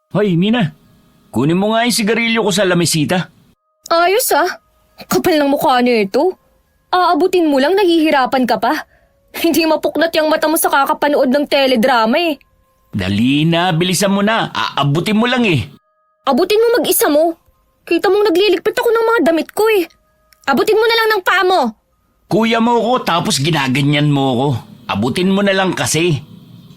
Hoy, Mina. Kunin mo nga yung sigarilyo ko sa lamesita. Ayos Kapal ng mukha nito. Aabutin mo lang, nahihirapan ka pa. Hindi mapuknat yung mata mo sa kakapanood ng teledrama eh. Dali na, bilisan mo na. Aabutin mo lang eh. Abutin mo mag-isa mo. Kita mong nagliligpit ako ng mga damit ko eh. Abutin mo na lang ng paa mo. Kuya mo ko tapos ginaganyan mo ko. Abutin mo na lang kasi.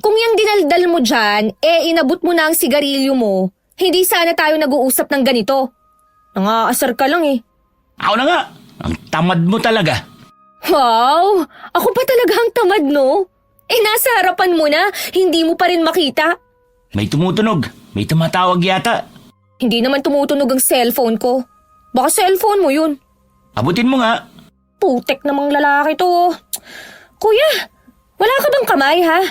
Kung yung dinaldal mo dyan, inabot mo na ang sigarilyo mo, hindi sana tayo nag-uusap ng ganito. Nangaasar ka lang eh. Ako na nga, ang tamad mo talaga. Wow! Ako pa talaga ang tamad, no? Nasa harapan mo na, hindi mo pa rin makita. May tumutunog, may tumatawag yata. Hindi naman tumutunog ang cellphone ko. Baka cellphone mo yun. Abutin mo nga. Putek namang lalaki to. Kuya, wala ka bang kamay ha?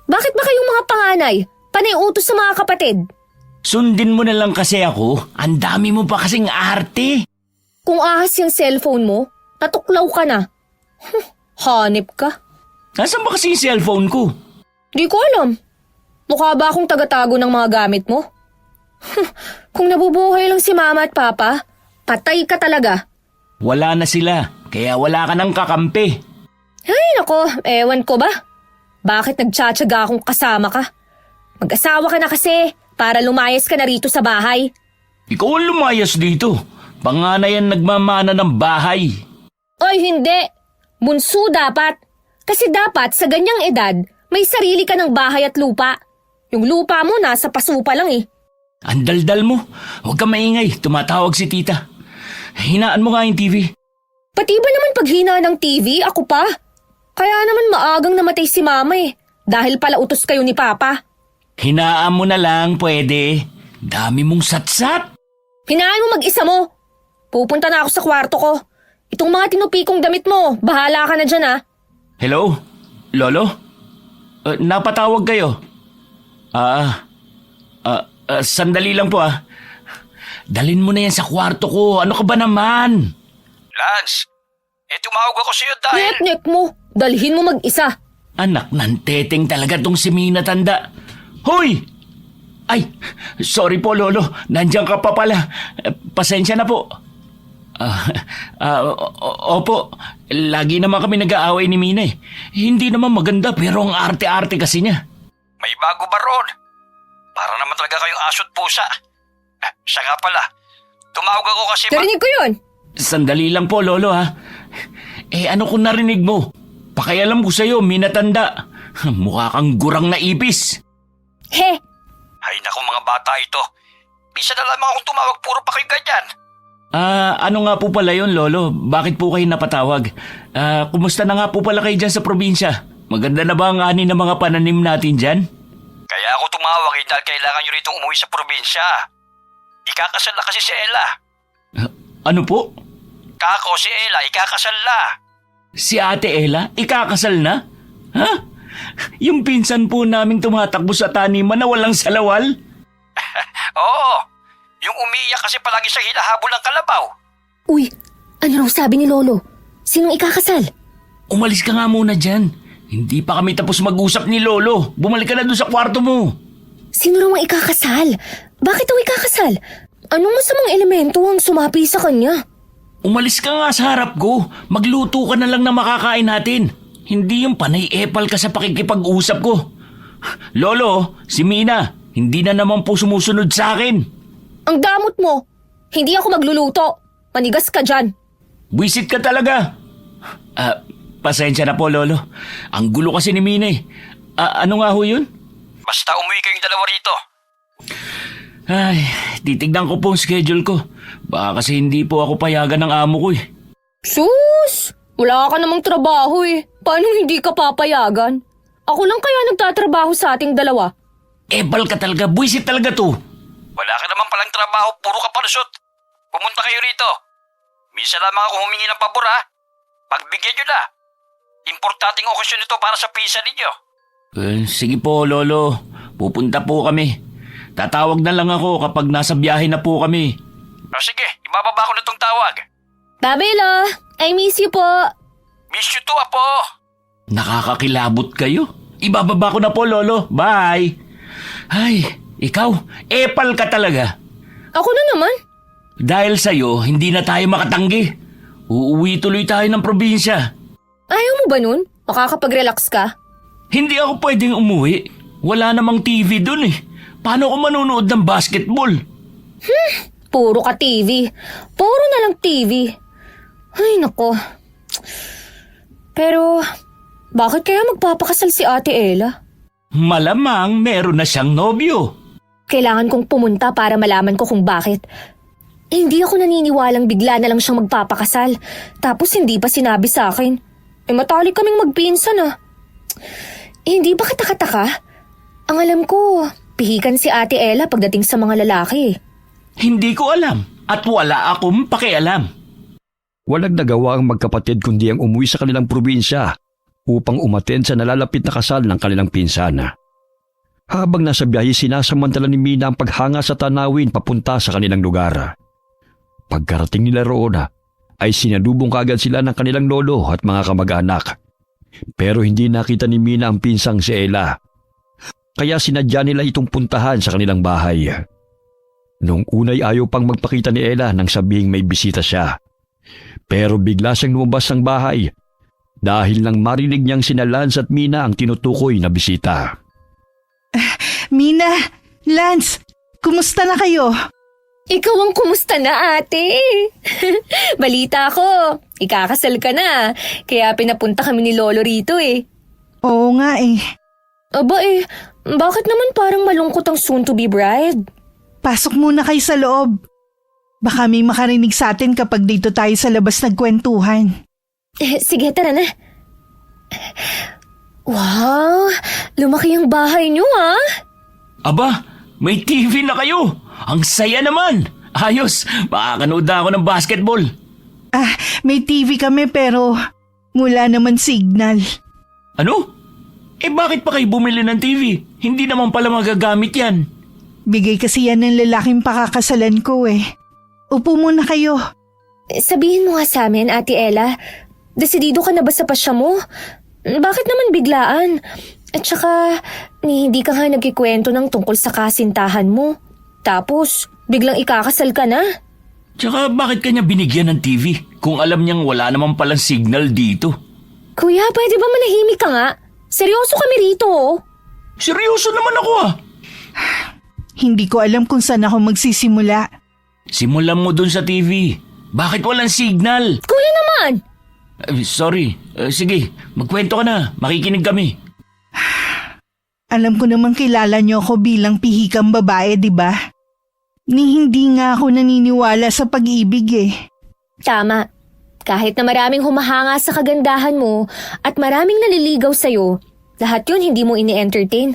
Bakit ba kayong mga panganay? Panay utos sa mga kapatid? Sundin mo na lang kasi ako. Ang dami mo pa kasing arte. Kung ahas yung cellphone mo, natuklaw ka na. Hanip ka. Nasaan ba kasi yung cellphone ko? Di ko alam. Mukha ba akong tagatago ng mga gamit mo? Kung nabubuhay lang si mama at papa, patay ka talaga. Wala na sila, kaya wala ka nang kakampi. Ay nako, ewan ko ba? Bakit nagtsatsaga akong kasama ka? Mag-asawa ka na kasi para lumayas ka na rito sa bahay. Ikaw ang lumayas dito. Panganay ang nagmamana ng bahay. Oy, hindi. Bunso dapat. Kasi dapat sa ganyang edad, may sarili ka ng bahay at lupa. Yung lupa mo nasa paso pa lang eh. Ang daldal mo. Huwag ka maingay, tumatawag si tita. Hinaan mo nga yung TV. Pati ba naman paghina ng TV, ako pa? Kaya naman maagang namatay si mama eh. Dahil pala utos kayo ni papa. Hinaan mo na lang, pwede. Dami mong satsat. Hinaan mo mag-isa mo. Pupunta na ako sa kwarto ko. Itong mga tinupikong damit mo, bahala ka na dyan ah. Hello? Lolo? Napatawag kayo? Sandali lang po ah. Dalin mo na yan sa kwarto ko. Ano ka ba naman? Lance, tumawag ako sa'yo dahil... Nek mo, dalhin mo mag-isa. Anak ng teteng talaga tong si Mina tanda. Hoy! Ay, sorry po lolo. Nandiyan ka pa pala. Pasensya na po. Opo, lagi naman kami nag-aaway ni Mina eh. Hindi naman maganda pero ang arte-arte kasi niya. May bago ba ron? Para naman talaga kayong aso't pusa. Siya nga pala, tumawag ako kasi... Narinig ko yun. Sandali lang po lolo ha. Ano kung narinig mo? Pakialam ko sa'yo, Mina tanda. Mukha kang gurang na ipis. He, Ay naku mga bata ito. Bisa na lamang akong tumawag, puro pa kayo ganyan. Ano nga po pala yun, Lolo? Bakit po kayo napatawag? Kumusta na nga po pala kayo dyan sa probinsya? Maganda na ba ang ani ng mga pananim natin dyan? Kaya ako tumawag dahil kailangan nyo ritong umuwi sa probinsya. Ikakasal na kasi si Ella. Ano po? Kako si Ella, ikakasal na. Si Ate Ella? Ikakasal na? Ha? Yung pinsan po naming tumatakbo sa taniman na walang salawal? Oo, yung umiiyak kasi palagi sa hinahabol ng kalabaw. uy, ano raw sabi ni Lolo? Sinong ikakasal? Umalis ka nga muna dyan. Hindi pa kami tapos mag-usap ni Lolo. Bumalik ka na doon sa kwarto mo. Sino raw ang ikakasal? Bakit daw ikakasal? Anong masamang elemento ang sumapi sa kanya? Umalis ka nga sa harap ko. Magluto ka na lang na makakain natin. Hindi yung panay-epal ka sa pakikipag-usap ko. Lolo, si Mina, hindi na naman po sumusunod sa akin. Ang damot mo. Hindi ako magluluto. Manigas ka dyan. Buisit ka talaga. Pasensya na po, Lolo. Ang gulo kasi ni Mina eh. Ano nga ho yun? Basta umuwi kayong dalawa rito. Ay, titignan ko po ang schedule ko. Baka kasi hindi po ako payagan ng amo ko eh. Sus! Wala ka namang trabaho eh. Paano hindi ka papayagan? Ako lang kaya nagtatrabaho sa ating dalawa. Epal ka talaga, buisit talaga to. Wala ka naman palang trabaho, puro ka palusot. Pumunta kayo rito. Minsan lamang ako humingi ng pabor ha. Pagbigyan nyo na. Importanteng okasyon ito para sa pisa ninyo. Sige po, Lolo. Pupunta po kami. Tatawag na lang ako kapag nasa biyahe na po kami. Sige, ibababa ko na itong tawag. Babelo, I miss you po. Miss you too, Apo. Nakakakilabot kayo. Ibababa ko na po, Lolo. Bye! Ay, ikaw, epal ka talaga. Ako na naman. Dahil sa'yo, hindi na tayo makatanggi. Uuwi tuloy tayo ng probinsya. Ayaw mo ba nun? Makakapag-relax ka? Hindi ako pwedeng umuwi. Wala namang TV dun eh. Paano ako manonood ng basketball? Puro ka TV. Puro na lang TV. Ay, nako. Pero, bakit kaya magpapakasal si Ate Ella? Malamang meron na siyang nobyo. Kailangan kong pumunta para malaman ko kung bakit. Hindi ako naniniwalang bigla na lang siyang magpapakasal. Tapos hindi pa sinabi sa akin. Matalik kaming magpinsan ah. Hindi ba kataka-taka? Ang alam ko, pihikan si Ate Ella pagdating sa mga lalaki. Hindi ko alam at wala akong pakialam. Walang nagawa ang magkapatid kundi ang umuwi sa kanilang probinsya upang umattend sa nalalapit na kasal ng kanilang pinsana. Habang nasa biyahe, sinasamantala ni Mina ang paghanga sa tanawin papunta sa kanilang lugar. Pagkarating nila roon ay sinalubong kaagad sila ng kanilang lolo at mga kamag-anak. Pero hindi nakita ni Mina ang pinsang si Ella. Kaya sinadya nila itong puntahan sa kanilang bahay. Noong unay ayaw pang magpakita ni Ella nang sabihing may bisita siya. Pero bigla siyang lumabas ng bahay dahil nang marinig niyang sina Lance at Mina ang tinutukoy na bisita. Mina, Lance, kumusta na kayo? Ikaw ang kumusta na, ate? Balita ko, ikakasal ka na. Kaya pinapunta kami ni Lolo rito eh. Oo nga eh. Aba bakit naman parang malungkot ang soon-to-be bride? Pasok muna kayo sa loob. Baka may makarinig sa atin kapag dito tayo sa labas nagkwentuhan. Sige, tara na. Wow, lumaki ang bahay niyo ah. Aba, may TV na kayo. Ang saya naman. Ayos, makakanood na ako ng basketball. May TV kami pero wala naman signal. Ano? Bakit pa kayo bumili ng TV? Hindi naman pala magagamit yan. Bigay kasi yan ng lalaking pakakasalan ko eh. Upo muna kayo. Sabihin mo nga sa amin, Ate Ella, desidido ka na ba sa pasya mo? Bakit naman biglaan? At saka, hindi ka nga nagkikwento ng tungkol sa kasintahan mo. Tapos, biglang ikakasal ka na. Tsaka bakit kanya binigyan ng TV kung alam niyang wala naman palang signal dito? Kuya, pwede ba manahimik ka nga? Seryoso kami rito oh. Seryoso naman ako ah. Hindi ko alam kung saan ako magsisimula. Simulan mo dun sa TV. Bakit walang signal? Kuya naman! Sorry. Sige, magkwento ka na. Makikinig kami. Alam ko namang kilala niyo ako bilang pihikang babae, di ba? Ni hindi nga ako naniniwala sa pag-ibig eh. Tama. Kahit na maraming humahanga sa kagandahan mo at maraming naliligaw sa'yo, lahat yun hindi mo ini-entertain.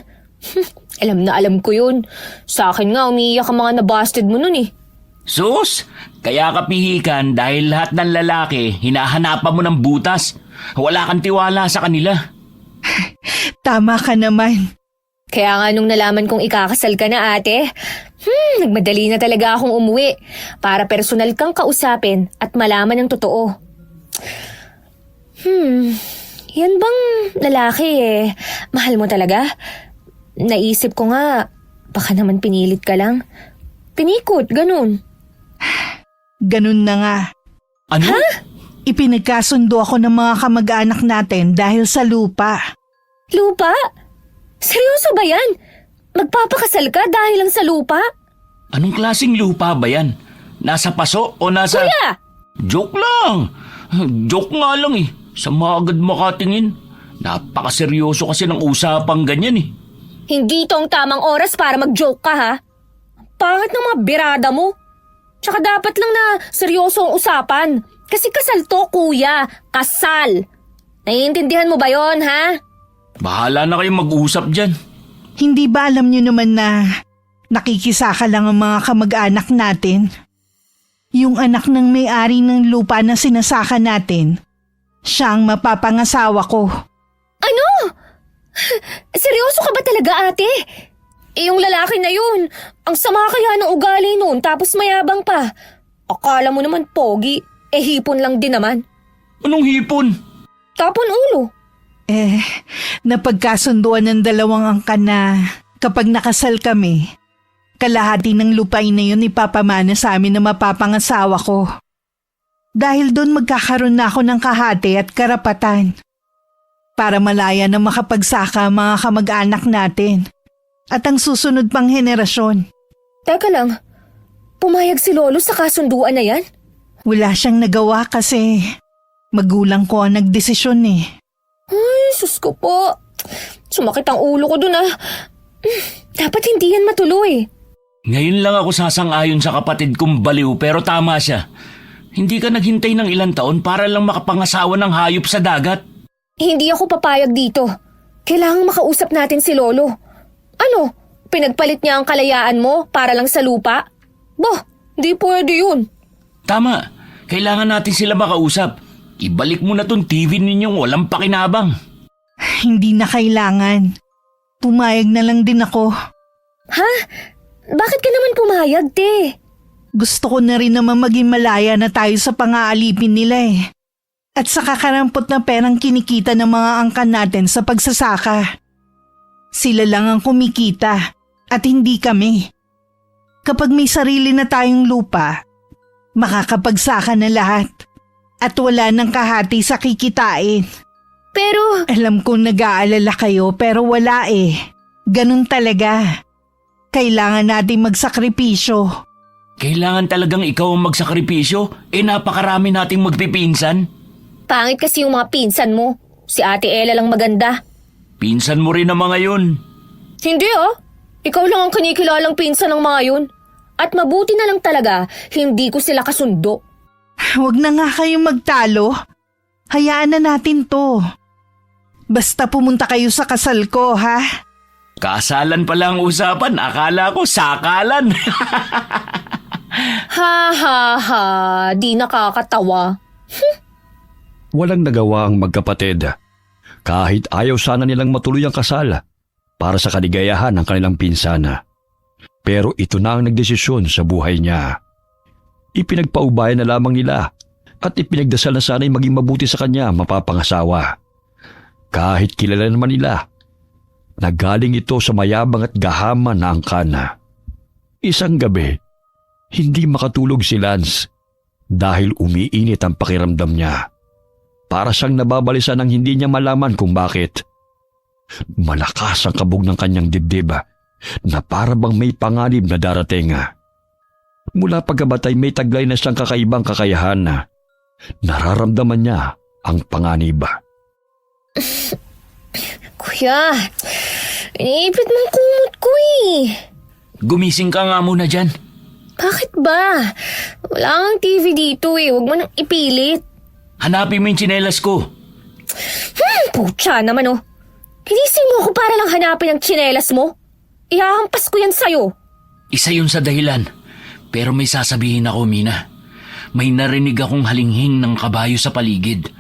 Alam na alam ko yun. Sa akin nga umiiyak ang mga nabasted mo nun eh. Sus, kaya ka pihikan dahil lahat ng lalaki hinahanapan mo ng butas. Wala kang tiwala sa kanila. Tama ka naman. Kaya nga nung nalaman kong ikakasal ka na ate, nagmadali na talaga akong umuwi para personal kang kausapin at malaman ang totoo. Yan bang lalaki mahal mo talaga? Naisip ko nga, baka naman pinilit ka lang. Pinikot, ganun. Ganun na nga. Ano? Ipinagkasundo ako ng mga kamag-anak natin dahil sa lupa. Lupa? Seryoso ba yan? Magpapakasal ka dahil lang sa lupa? Anong klaseng lupa ba yan? Nasa paso o nasa... Kuya! Joke lang. Joke nga lang eh. Sama agad makatingin. Napakaseryoso kasi ng usapang ganyan eh. Hindi ito ang tamang oras para mag-joke ka ha? Pangit ng mga birada mo. Tsaka dapat lang na seryoso ang usapan. Kasi kasal to, kuya. Kasal. Naiintindihan mo ba yon ha? Bahala na kayong mag-usap dyan. Hindi ba alam niyo naman na nakikisaka lang ang mga kamag-anak natin? Yung anak ng may-ari ng lupa na sinasaka natin, siya ang mapapangasawa ko. Ano? Seryoso ka ba talaga ate? Yung lalaki na yun, ang sama kaya ng ugali nun tapos mayabang pa. Akala mo naman pogi, hipon lang din naman. Anong hipon? Tapon ulo. Napagkasunduan ng dalawang angkan na Kapag nakasal kami, kalahati ng lupain na yun ipapamana sa amin na mapapangasawa ko. Dahil doon magkakaroon na ako ng kahati at karapatan para malaya na makapagsaka ang mga kamag-anak natin at ang susunod pang henerasyon. Teka lang, pumayag si Lolo sa kasunduan na yan? Wala siyang nagawa kasi magulang ko ang nagdesisyon eh. Ay, sus ko po. Sumakit ang ulo ko dun ah. Dapat hindi yan matuloy. Ngayon lang ako sasang-ayon sa kapatid kong baliw pero tama siya. Hindi ka naghintay ng ilang taon para lang makapangasawa ng hayop sa dagat. Hindi ako papayag dito. Kailangang makausap natin si Lolo. Ano? Pinagpalit niya ang kalayaan mo para lang sa lupa? Bah, di pwede yun. Tama, kailangan natin sila makausap. Ibalik mo na tong TV ninyong walang pakinabang. Hindi na kailangan. Pumayag na lang din ako. Ha? Bakit ka naman pumayag, te? Gusto ko na rin naman maging malaya na tayo sa pang-aalipin nila eh. At sa kakarampot na perang kinikita ng mga angkan natin sa pagsasaka. Sila lang ang kumikita at hindi kami. Kapag may sarili na tayong lupa, makakapagsaka na lahat at wala nang kahati sa kikitain. Pero, Alam kong nag-aalala kayo pero wala eh. Ganun talaga. Kailangan natin magsakripisyo. Kailangan talagang ikaw ang magsakripisyo? Napakarami nating magpipinsan. pangit kasi yung mga pinsan mo. Si Ate Ella lang maganda. Pinsan mo rin ang mga yun. Hindi ah. Ikaw lang ang kinikilalang pinsan ng mga yun. At mabuti na lang talaga, hindi ko sila kasundo. Huwag na nga kayong magtalo. Hayaan na natin to. Basta pumunta kayo sa kasal ko, ha? Kasalan pala ang usapan. Akala ko sakalan. Ha ha ha, di nakakatawa. Walang nagawa ang magkapatid. Kahit ayaw sana nilang matuloy ang kasal para sa kaligayahan ng kanilang pinsana. Pero ito na ang nagdesisyon sa buhay niya. Ipinagpaubayan na lamang nila at ipinagdasal na sana'y maging mabuti sa kanya mapapangasawa. Kahit kilala naman nila, nagaling ito sa mayabang at gahaman na angkana. Isang gabi, hindi makatulog si Lance dahil umiinit ang pakiramdam niya. Para siyang nababalisan ng hindi niya malaman kung bakit. Malakas ang kabog ng kanyang dibdib na para bang may panganib na darating. Mula pagkabatay may taglay na siyang kakaibang kakayahan na nararamdaman niya ang panganib. Kuya, iniipit mong kumot ko eh. Gumising ka nga muna dyan. Bakit ba? Wala kang TV dito eh. Huwag mo nang ipilit. Hanapin mo yung tsinelas ko. Putya naman oh. Ginising mo ako para lang hanapin ang tsinelas mo. Ihahampas ko yan sa'yo. Isa yun sa dahilan. Pero may sasabihin ako, Mina. May narinig akong halinghing ng kabayo sa paligid.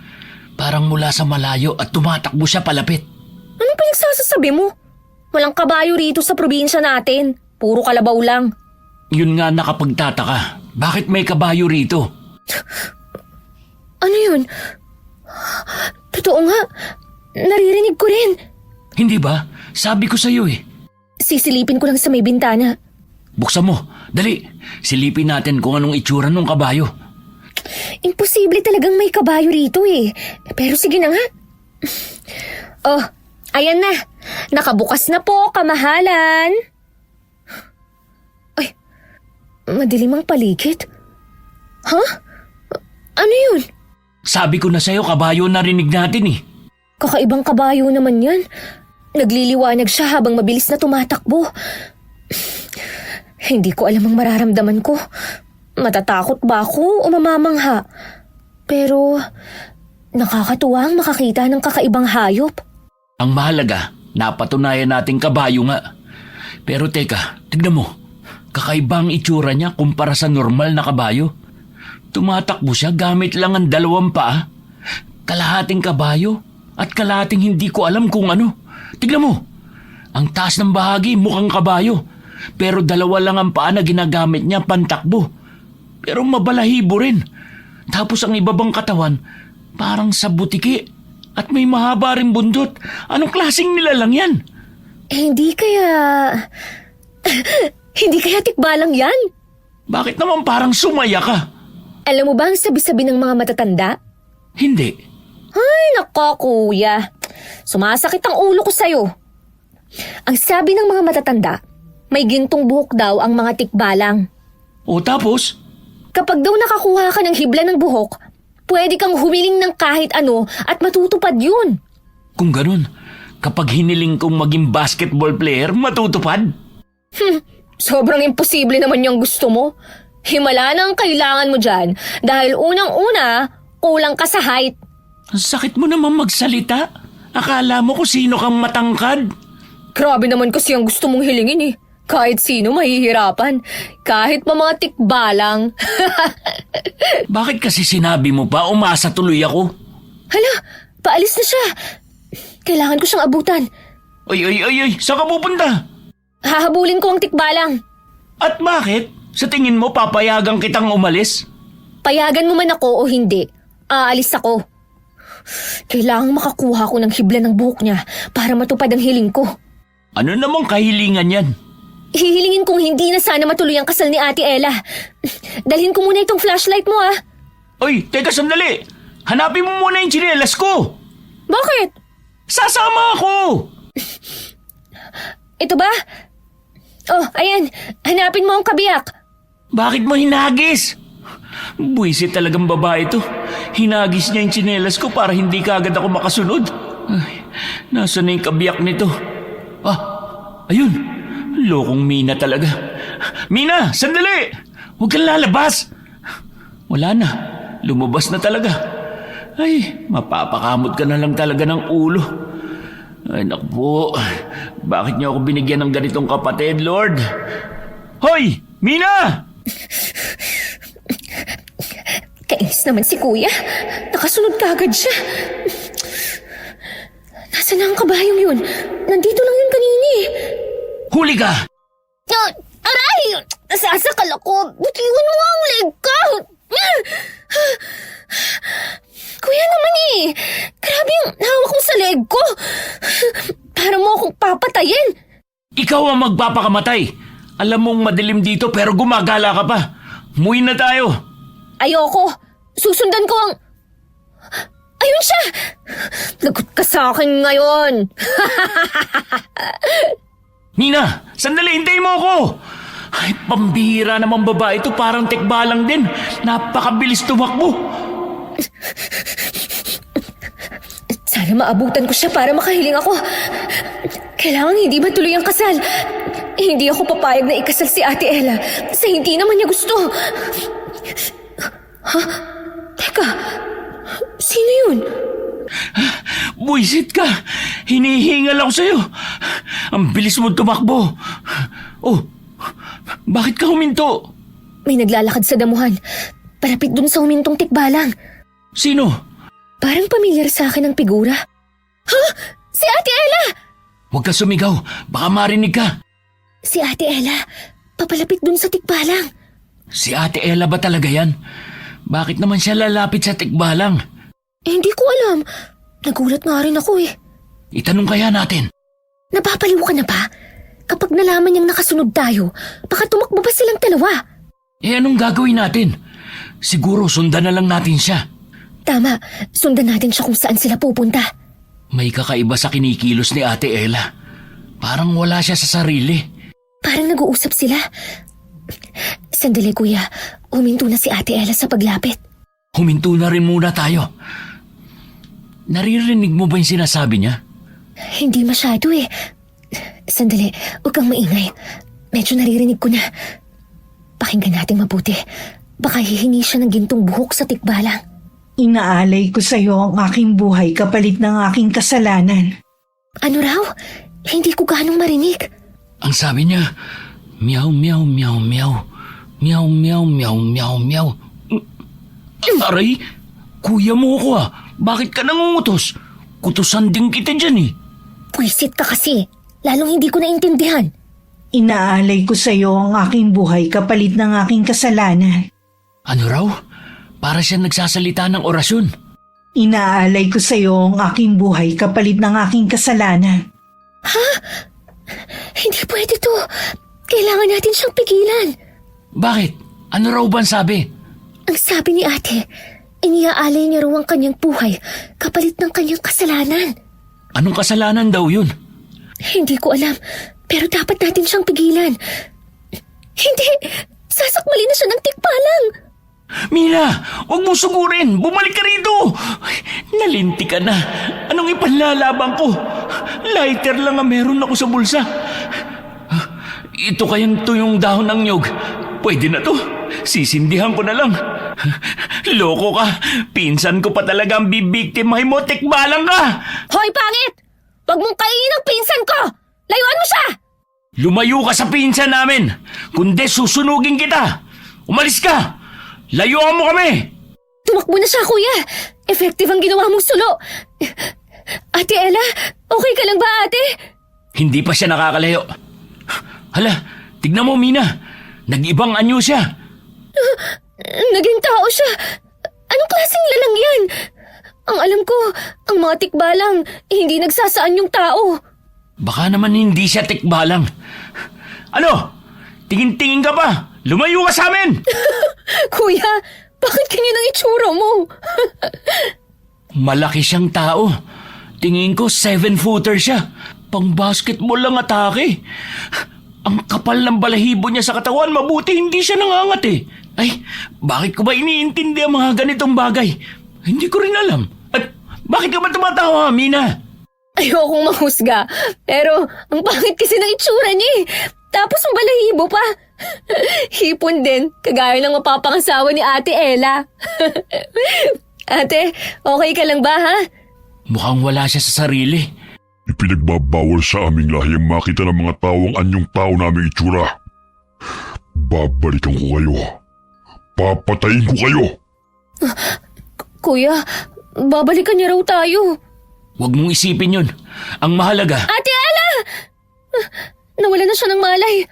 Parang mula sa malayo at tumatakbo siya palapit. Anong pinagsasasabi mo? Walang kabayo rito sa probinsya natin. Puro kalabaw lang. Yun nga nakapagtataka. Bakit may kabayo rito? Ano yun? Totoo nga. Naririnig ko rin. Hindi ba? Sabi ko sa'yo eh. Sisilipin ko lang sa may bintana. Buksan mo. Dali. Silipin natin kung anong itsura ng kabayo. Imposible talagang may kabayo rito eh. Pero sige na nga. Oh, ayan na. Nakabukas na po, kamahalan. Ay, madilim ang paligid. Huh? Ano yun? Sabi ko na sa'yo, kabayo narinig natin eh. Kakaibang kabayo naman yan. Nagliliwanag siya habang mabilis na tumatakbo. Hindi ko alam ang mararamdaman ko. Matatakot ba ako o mamamangha? Pero nakakatuwa ang makakita ng kakaibang hayop. Ang mahalaga, napatunayan nating kabayo nga. Pero teka, tignan mo. Kakaibang itsura niya kumpara sa normal na kabayo. Tumatakbo siya gamit lang ang 2 paa. Kalahating kabayo at kalahating hindi ko alam kung ano. Tignan mo, ang taas ng bahagi mukhang kabayo. Pero 2 lang ang paa na ginagamit niya pantakbo. Pero mabalahibo rin. Tapos ang ibabang katawan, parang sa butiki. At may mahaba rin bundot. Anong klaseng nilalang yan? Hindi kaya... Hindi kaya tikbalang yan? Bakit naman parang sumaya ka? Alam mo ba ang sabi-sabi ng mga matatanda? Hindi. Ay, nako kuya. Sumasakit ang ulo ko sa'yo. Ang sabi ng mga matatanda, may gintong buhok daw ang mga tikbalang. O tapos? Kapag daw nakakuha ka ng hibla ng buhok, pwede kang humiling ng kahit ano at matutupad yun. Kung ganun, kapag hiniling kong maging basketball player, matutupad? Sobrang imposible naman yung gusto mo. Himala na ang kailangan mo dyan dahil unang-una, kulang ka sa height. Ang sakit mo naman magsalita. Akala mo kung sino kang matangkad. Grabe naman kasi ang gusto mong hilingin eh. Kahit sino mahihirapan. Kahit pa mga tikbalang. Bakit kasi sinabi mo pa umasa tuloy ako? Hala, paalis na siya. Kailangan ko siyang abutan. Ay, saan ka pupunta? Hahabulin ko ang tikbalang. At bakit? Sa tingin mo papayagan kitang umalis? Payagan mo man ako o hindi, aalis ako. Kailangang makakuha ko ng hibla ng buhok niya para matupad ang hiling ko. Ano namang kahilingan yan? Hihilingin kong hindi na sana matuloy ang kasal ni Ate Ella. Dalhin ko muna itong flashlight mo ah. Oy, teka sandali. Hanapin mo muna yung tsinelas ko. Bakit? Sasama ako! Ito ba? Oh, ayan. Hanapin mo ang kabiyak. Bakit mo hinagis? Buwisit talagang babae to. Hinagis niya yung tsinelas ko para hindi kaagad ako makasunod. Ay, nasa na yung kabiyak nito? Ah, ayun. Lokong Mina talaga. Mina, sandali! Huwag kang lalabas! Wala na. Lumabas na talaga. Ay, mapapakamot ka na lang talaga ng ulo. Ay, naku po. Bakit niyo ako binigyan ng ganitong kapatid, Lord? Hoy! Mina! Kainis naman si Kuya. Nakasunod kaagad siya. Nasaan na ang kabayong yun? Nandito lang yun kanini. Huli ka! Aray! Nasasakal ako. Butiwan mo ang leg ko. Kuya naman eh. Grabe yung hawak mo sa leg ko. Para mo akong papatayin. Ikaw ang magpapakamatay. Alam mong madilim dito pero gumagala ka pa. Muwi na tayo. Ayoko. Susundan ko ang... Ayun siya! Lagot ka sa akin ngayon. Nina, sandali, hintayin mo ako! Ay, pambihira naman babae ito, parang tekbalang din. Napakabilis tumakbo. Sana maabutan ko siya para makahiling ako. Kailangan hindi matuloy ang kasal. Hindi ako papayag na ikasal si Ate Ella sa hindi naman niya gusto. Ha? Teka, sino yun? Buisit ka! Hinihingal ako sa'yo. Ang bilis mo tumakbo. Oh, bakit ka huminto? May naglalakad sa damuhan. Palapit dun sa humintong tikbalang. Sino? Parang pamilyar sa akin ang figura. Ha? Si Ate Ella! Huwag ka sumigaw. Baka marinig ka. Si Ate Ella, papalapit dun sa tikbalang. Si Ate Ella ba talaga yan? Bakit naman siya lalapit sa tikbalang? Hindi ko alam. Nagulat nga rin ako eh. Itanong kaya natin. Napapaliw ka na ba? Kapag nalaman niyang nakasunod tayo, baka tumakbo pa silang dalawa. Eh anong gagawin natin? Siguro sundan na lang natin siya. Tama, sundan natin siya kung saan sila pupunta. May kakaiba sa kinikilos ni Ate Ella. Parang wala siya sa sarili. Parang nag-uusap sila. Sandali kuya, huminto na si Ate Ella sa paglapit. Huminto na rin muna tayo. Naririnig mo ba yung sinasabi niya? Hindi masyado eh. Sandali, huwag kang maingay. Medyo naririnig ko na. Pakinggan natin mabuti. Baka hihingi siya ng gintong buhok sa tikbalang. Inaalay ko sa iyo ang aking buhay kapalit ng aking kasalanan. Ano raw? Hindi ko ganong marinig. Ang sabi niya, meow, meow, meow, meow. Meow, meow, meow, meow, meow. Aray, kuya mo ko ah. Bakit ka nangungutos? Kutusan din kita dyan eh. Pwisit ka kasi. Lalong hindi ko naintindihan. Inaalay ko sa iyo ang aking buhay kapalit ng aking kasalanan. Ano raw? Para siya nagsasalita ng orasyon. Inaalay ko sa iyo ang aking buhay kapalit ng aking kasalanan. Hindi pwede to. Kailangan natin siyang pigilan. Bakit? Ano raw ba ang sabi? Ang sabi ni ate, iniaalay niya raw ang kanyang buhay kapalit ng kanyang kasalanan. Anong kasalanan daw yun? Hindi ko alam, pero dapat natin siyang pigilan. Hindi! Sasakmali na siya ng tikbalang! Mina, huwag mo sugurin! Bumalik ka rito! Nalinti ka na. Anong ipanlalabang ko? Lighter lang ang meron ako sa bulsa. Ito kayang tuyong dahon ng nyog. Pwede na to. Sisindihan ko na lang. Loko ka. Pinsan ko pa talaga ang bibiktimahin mo. Tikbalang ka! Hoy, pangit! Huwag mong kainin ang pinsan ko! Layuan mo siya! Lumayo ka sa pinsan namin. Kundi susunugin kita. Umalis ka. Layuan mo kami. Tumakbo na siya, kuya! Effective ang ginawa mong sulo! Ate Ella, okay ka lang ba, ate? Hindi pa siya nakakalayo. Hala, tignan mo, Mina. Nag-ibang anyo siya. Naging tao siya. Anong klaseng lalang yan? Ang alam ko, ang mga tikbalang hindi nagsasaan yung tao. Baka naman hindi siya tikbalang. Ano? Tingin-tingin ka pa? Lumayo ka sa amin! Kuya, bakit ganyan ang itsura mo? Malaki siyang tao. Tingin ko 7-footer siya. Pang-basketball lang atake. Ang kapal ng balahibo niya sa katawan, mabuti hindi siya nangangat eh. Ay, bakit ko ba iniintindi ang mga ganitong bagay? Hindi ko rin alam. At bakit ka ba tumatawa, Mina? Ayokong mahusga, pero ang pangit kasi ng itsura niya eh. Tapos ang balahibo pa. Hipon din, kagaya ng mapapangasawa ni Ate Ella. Ate, okay ka lang ba ha? Mukhang wala siya sa sarili. Ipinagbabawal sa aming lahi ang makita ng mga tawang anyong tao naming itsura. Babalikan ko kayo. Papatayin ko kayo. Kuya, babalikan niya raw tayo. Huwag mong isipin yun. Ang mahalaga, Ate Ella! Nawala na siya ng malay.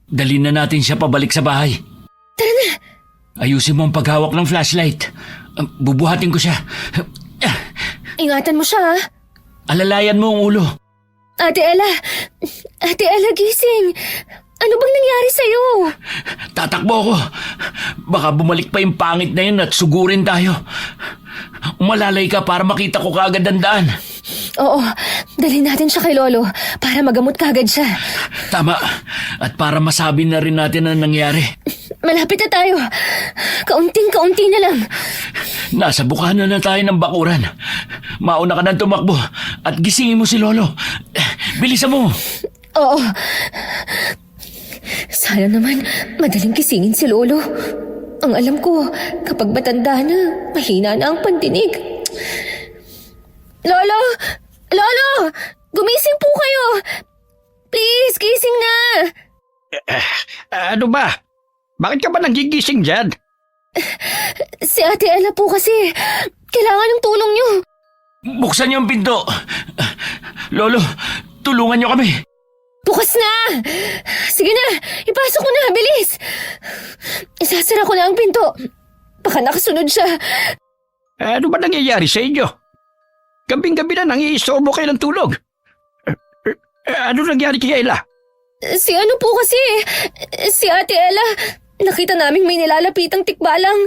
dalhin na natin siya pabalik sa bahay. Tara na. Ayusin mo ang paghawak ng flashlight. Bubuhatin ko siya. Ingatan mo siya ha. Alalayan mo ang ulo. Ate Ella gising. Ano bang nangyari sa'yo? Tatakbo ako. Baka bumalik pa yung pangit na yun at sugurin tayo. Umalalay ka para makita ko kaagad ang daan. Oo, dalhin natin siya kay Lolo para magamot kagad siya. Tama. At para masabi na rin natin ang nangyari. Malapit na tayo. Kaunting-kaunti na lang. Nasa bukana na tayo ng bakuran. Mauna ka nang tumakbo at gisingin mo si Lolo. Bilisan mo. Oo. Sana naman madaling kisingin si Lolo. Ang alam ko, kapag matanda na, mahina na ang pandinig. Lolo! Lolo! Gumising po kayo! Please, gising na! Ano ba? Bakit ka ba nagigising dyan? Si Ate Ella po kasi, kailangan ng tulong niyo. Buksan niyo ang pinto. Lolo, tulungan niyo kami. Bukas na! Sige na, ipasok ko na, bilis! Isasara ko na ang pinto. Baka nakasunod siya. Ano ba nangyayari sa inyo? Gabing-gabi na nangiistorbo kayo ng tulog. Ano nangyari kay Ella? Si ano po kasi, si Ate Ella, nakita naming may nilalapitang tikbalang.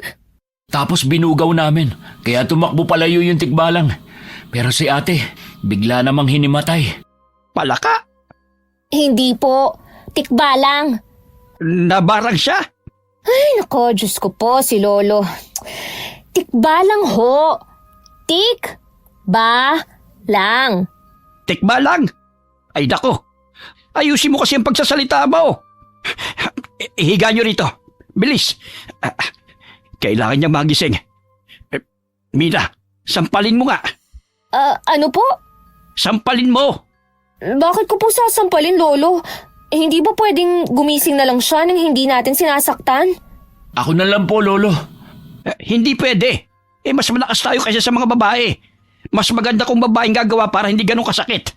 Tapos binugaw namin, kaya tumakbo palayo yung tikbalang. Pero si ate, bigla namang hinimatay. Palaka? Hindi po, tikbalang. Nabarang siya? Ay nako, Diyos ko po, si Lolo. Tikbalang ho. Tik-ba-lang. Tikba lang? Ay dako, ayusin mo kasi ang pagsasalita mo. Ihiga nyo rito. Bilis. Kailangan niyang magising. Mina, sampalin mo nga. Ano po? Sampalin mo. Bakit ko po sasampalin, Lolo? Hindi ba pwedeng gumising na lang siya nang hindi natin sinasaktan? Ako na lang po, Lolo. Hindi pwede. Mas malakas tayo kaysa sa mga babae. Mas maganda kung babaeng gagawa para hindi ganun kasakit.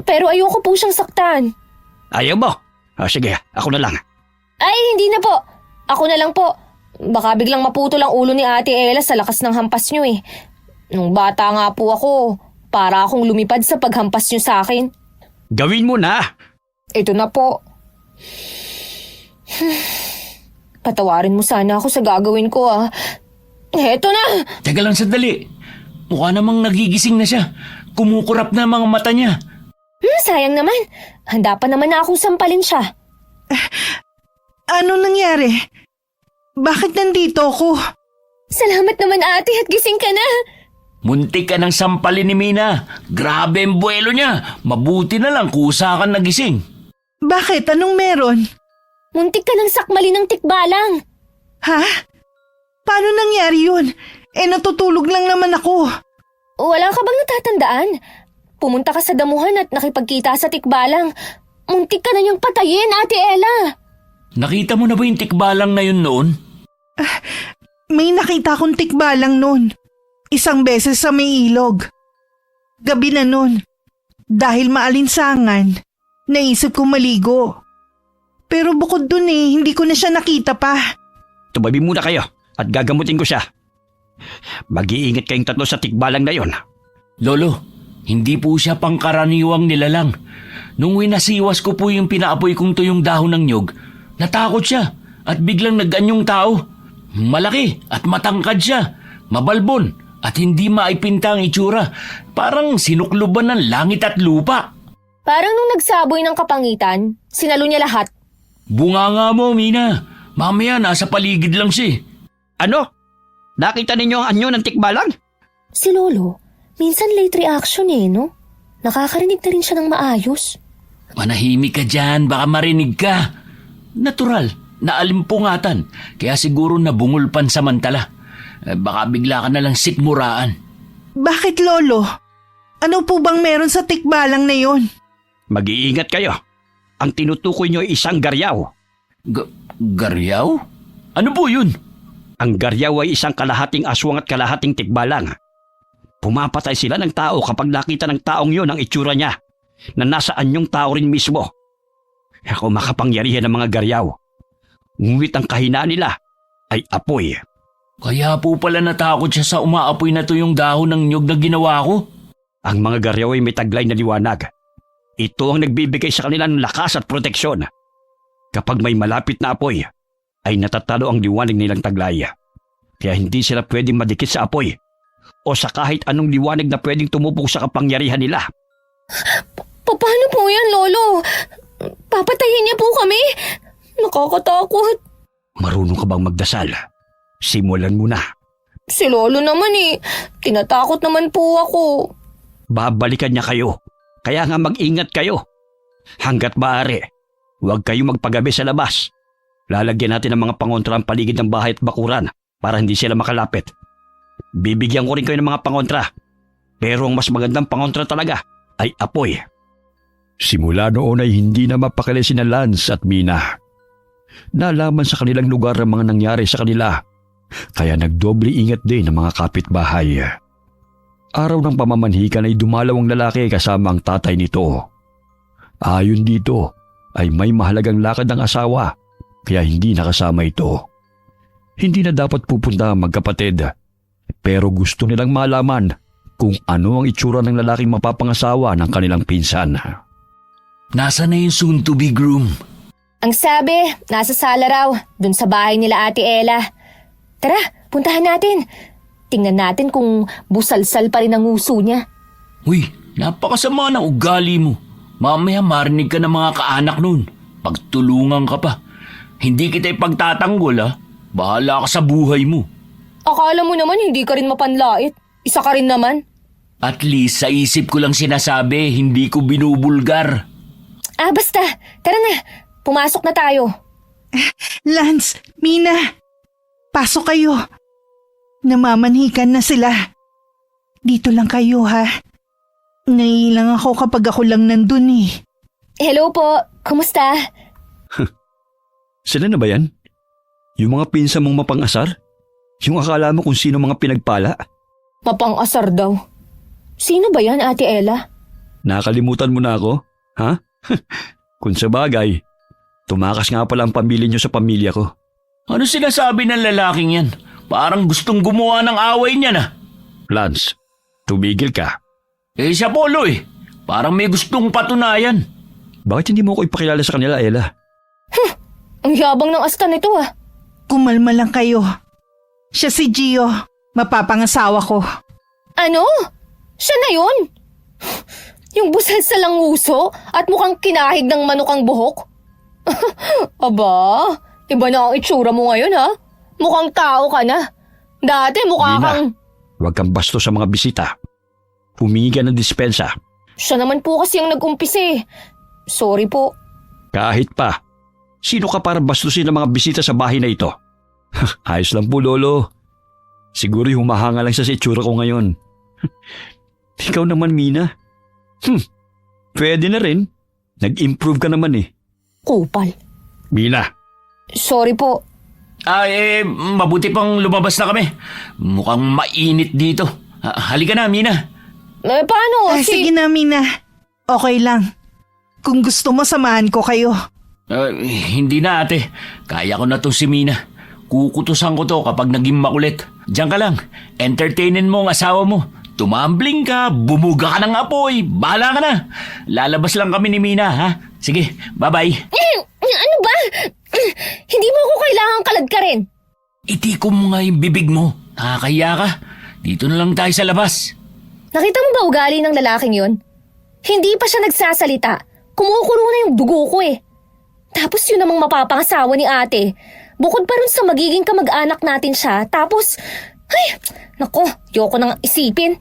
Pero ayoko po siyang saktan. Ayaw mo? Sige, ako na lang. Ay, hindi na po. Ako na lang po. Baka biglang maputol ang ulo ni Ate Ella sa lakas ng hampas niyo eh. Nung bata nga po ako, para akong lumipad sa paghampas niyo sa akin. Gawin mo na. Ito na po. Patawarin mo sana ako sa gagawin ko Eto na! Teka lang sandali. Mukha namang nagigising na siya. Kumukurap na ang mga mata niya. Sayang naman. Handa pa naman na akong sampalin siya. Ano nangyari? Bakit nandito ako? Salamat naman ate at gising ka na. Muntik ka ng sampalin ni Mina. Grabe ang buwelo niya. Mabuti na lang kusa kang nagising. Bakit? Anong meron? Muntik ka ng sakmali ng tikbalang. Ha? Paano nangyari yun? Natutulog lang naman ako. Wala ka bang natatandaan? Pumunta ka sa damuhan at nakipagkita sa tikbalang. Muntik ka na niyang patayin, Ate Ella. Nakita mo na ba yung tikbalang na yun noon? May nakita akong tikbalang noon. Isang beses sa may ilog. Gabi na noon. Dahil maalinsangan, naisip ko maligo. Pero bukod dun hindi ko na siya nakita pa. Tumabi muna kayo at gagamutin ko siya. Mag-iingat kayong tatlo sa tikbalang na yon. Lolo, hindi po siya pangkaraniwang nilalang. Nung winasiwas ko po yung pinaapoy kong tuyong dahon ng nyog, natakot siya at biglang nag-anyong tao. Malaki at matangkad siya, mabalbon at hindi maipinta ang itsura. Parang sinukluban ng langit at lupa. Parang nung nagsaboy ng kapangitan, sinalo niya lahat. Bunganga mo, Mina. Mamaya nasa paligid lang siya. Ano? Nakita ninyo ang anyo ng tikbalang? Si Lolo, minsan late reaction no? Nakakarinig na rin siya ng maayos. Manahimik ka dyan, baka marinig ka. Natural, naalimpungatan, kaya siguro nabungol pansamantala. Baka bigla ka nalang sikmuraan. Bakit, Lolo? Ano po bang meron sa tikbalang na yon? Mag-iingat kayo. Ang tinutukoy nyo ay isang garyaw. Garyaw? Ano po yun? Ang garyaw ay isang kalahating aswang at kalahating tikbalang. Pumapatay sila ng tao kapag nakita ng taong yon ang itsura niya, na nasa anyong tao rin mismo. Ako makapangyarihan ng mga garyaw. Ngunit ang kahinaan nila ay apoy. Kaya po pala natakot siya sa umaapoy na tuyong dahon ng nyog na ginawa ko. Ang mga garyaw ay may taglay na liwanag. Ito ang nagbibigay sa kanila ng lakas at proteksyon. Kapag may malapit na apoy, ay natatalo ang liwanag nilang taglay. Kaya hindi sila pwedeng madikit sa apoy o sa kahit anong liwanag na pwedeng tumupok sa kapangyarihan nila. Paano po yan, Lolo? Papatayin niya po kami? Nakakatakot. Marunong ka bang magdasal? Simulan mo na. Si Lolo naman tinatakot naman po ako. Babalikan niya kayo. Kaya nga mag-ingat kayo. Hanggat maaari, huwag kayong magpagabi sa labas. Lalagyan natin ng mga pangontra ang paligid ng bahay at bakuran para hindi sila makalapit. Bibigyan ko rin kayo ng mga pangontra. Pero ang mas magandang pangontra talaga ay apoy. Simula noon ay hindi na mapakali sina Lance at Mina. Nalaman sa kanilang lugar ang mga nangyari sa kanila. Kaya nagdoble ingat din ang mga kapitbahay. Araw ng pamamanhikan ay dumalaw ang lalaki kasama ang tatay nito. Ayon dito ay may mahalagang lakad ng asawa kaya hindi nakasama ito. Hindi na dapat pupunta ang magkapatid pero gusto nilang malaman kung ano ang itsura ng lalaking mapapangasawa ng kanilang pinsan. Nasa na yung soon-to-be groom? Ang sabi, nasa sala raw, dun sa bahay nila Ate Ella. Tara, puntahan natin. Tingnan natin kung busalsal pa rin ang uso niya. Uy, napakasama ng ugali mo. Mamaya marinig ka ng mga kaanak nun. Pagtulungan ka pa. Hindi kita ipagtatanggol Bahala ka sa buhay mo. Akala mo naman hindi ka rin mapanlait. Isa ka rin naman. At least sa isip ko lang sinasabi, hindi ko binubulgar. Basta. Tara na. Pumasok na tayo. Lance, Mina, pasok kayo. Namamanhikan na sila. Dito lang kayo Naiilang ako kapag ako lang nandun Hello po. Kumusta? Sila na ba yan? Yung mga pinsan mong mapangasar? Yung akala mo kung sino mga pinagpala? Mapang-asar daw. Sino ba yan, Ate Ella? Nakalimutan mo na ako? Ha? Kung sa bagay, tumakas nga pala ang pamilya niyo sa pamilya ko. Ano sinasabi ng lalaking yan? Parang gustong gumawa ng away niya na. Lance, tumigil ka. Siya Polo Parang may gustong patunayan. Bakit hindi mo ako ipakilala sa kanila, Ella? Ang yabang ng asta nito ah. Kumalma lang kayo. Siya si Gio, mapapangasawa ko. Ano? Siya na yun? Yung busal sa languso at mukhang kinahig ng manukang buhok? Aba, iba na ang itsura mo ngayon ha? Mukhang tao ka na. Dati mukha Nina, kang... huwag kang basto sa mga bisita. Humingi ka ng dispensa. Siya naman po kasi ang nag-umpisa eh. Sorry po. Kahit pa, sino ka para bastusin ng mga bisita sa bahay na ito? Ayos lang po, Lolo. Siguro humahanga lang siya sa itsura ko ngayon. Ikaw naman, Mina. Pwede na rin. Nag-improve ka naman eh. Kupal. Mina, Sorry po. Mabuti pang lumabas na kami. Mukhang mainit dito. Halika na, Mina. Paano? Sige na, Mina. Okay lang. Kung gusto mo, samahan ko kayo. Hindi na, ate. Kaya ko na to si Mina. Kukutusan ko to kapag naging makulit. Diyan ka lang. Entertainin mo ang asawa mo. Tumambling ka, bumuga ka ng apoy. Bahala ka na. Lalabas lang kami ni Mina, ha? Sige, bye-bye. Ano ba? Hindi mo ako kailangang kalad ka rin. Itikom mo nga yung bibig mo. Nakakahiya ka. Dito na lang tayo sa labas. Nakita mo ba ugali ng lalaking yon? Hindi pa siya nagsasalita. Kumukulo na yung dugo ko eh. Tapos yun namang mapapangasawa ni ate. Bukod pa rin sa magiging kamag-anak natin siya. Tapos, ay, nako, yoko nang isipin.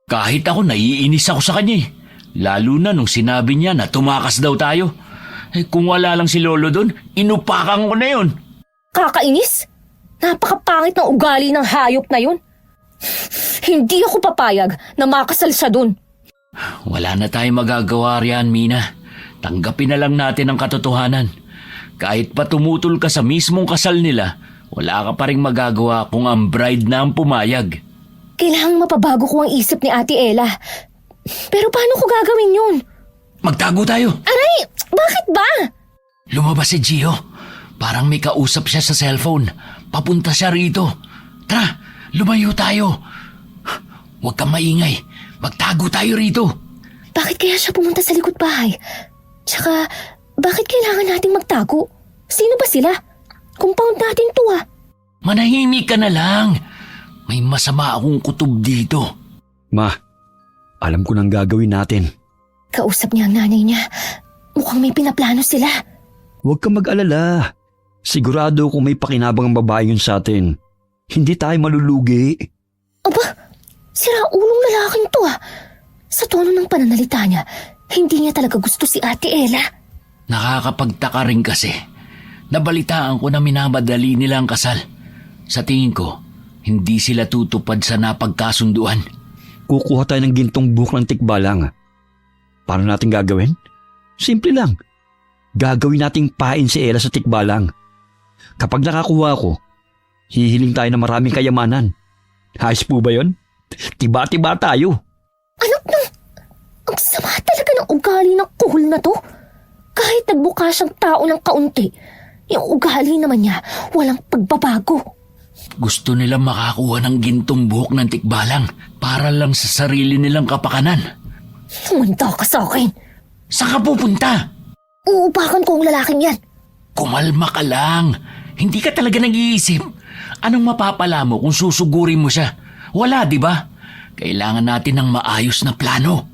Kahit ako, naiinis ako sa kanya eh. Lalo na nung sinabi niya na tumakas daw tayo. Kung wala lang si Lolo doon, inupakan ko na yun. Kakainis? Napakapangit ng ugali ng hayop na yun. Hindi ako papayag na makasal siya dun. Wala na tayong magagawa riyan, Mina. Tanggapin na lang natin ang katotohanan. Kahit pa tumutol ka sa mismong kasal nila, wala ka pa rin magagawa kung ang bride na ang pumayag. Kailangang mapabago ko ang isip ni Ate Ella. Pero paano ko gagawin yun? Magtago tayo. Aray! Bakit ba? Lumabas si Gio. Parang may kausap siya sa cellphone. Papunta siya rito. Tara, lumayo tayo. Huwag kang maingay. Magtago tayo rito. Bakit kaya siya pumunta sa likod bahay? Tsaka, bakit kailangan nating magtago? Sino ba sila? Compound natin to ah. Manahimik ka na lang. May masama akong kutob dito. Ma, alam ko nang gagawin natin. Kausap niya ang nanay niya. Mukhang may pinaplano sila. Huwag kang mag-alala. Sigurado kung may pakinabang ang babae yun sa atin. Hindi tayo malulugi. Aba, sira-ulong lalaking to ah. Sa tono ng pananalita niya, hindi niya talaga gusto si Ate Ella. Nakakapagtaka rin kasi. Nabalitaan ko na minamadali nila ang kasal. Sa tingin ko, hindi sila tutupad sa napagkasunduan. Kukuha tayo ng gintong buhok ng tikbalang. Paano natin gagawin? Simple lang. Gagawin nating pain si Ella sa tikbalang. Kapag nakakuha ko, hihiling tayo ng maraming kayamanan. Ayos po ba yun? Tiba-tiba tayo. Anak ng... Ang sama talaga ng ugali ng kuhol na to. Kahit nagbuka siyang tao ng kaunti, yung ugali naman niya walang pagbabago. Gusto nilang makakuha ng gintong buhok ng tikbalang para lang sa sarili nilang kapakanan. Sumanda ka sa akin. Saan ka pupunta? Uupakan ko ang lalaking yan. Kumalma ka lang. Hindi ka talaga nag-iisip. Anong mapapala mo kung susugurin mo siya? Wala, di ba? Kailangan natin ng maayos na plano.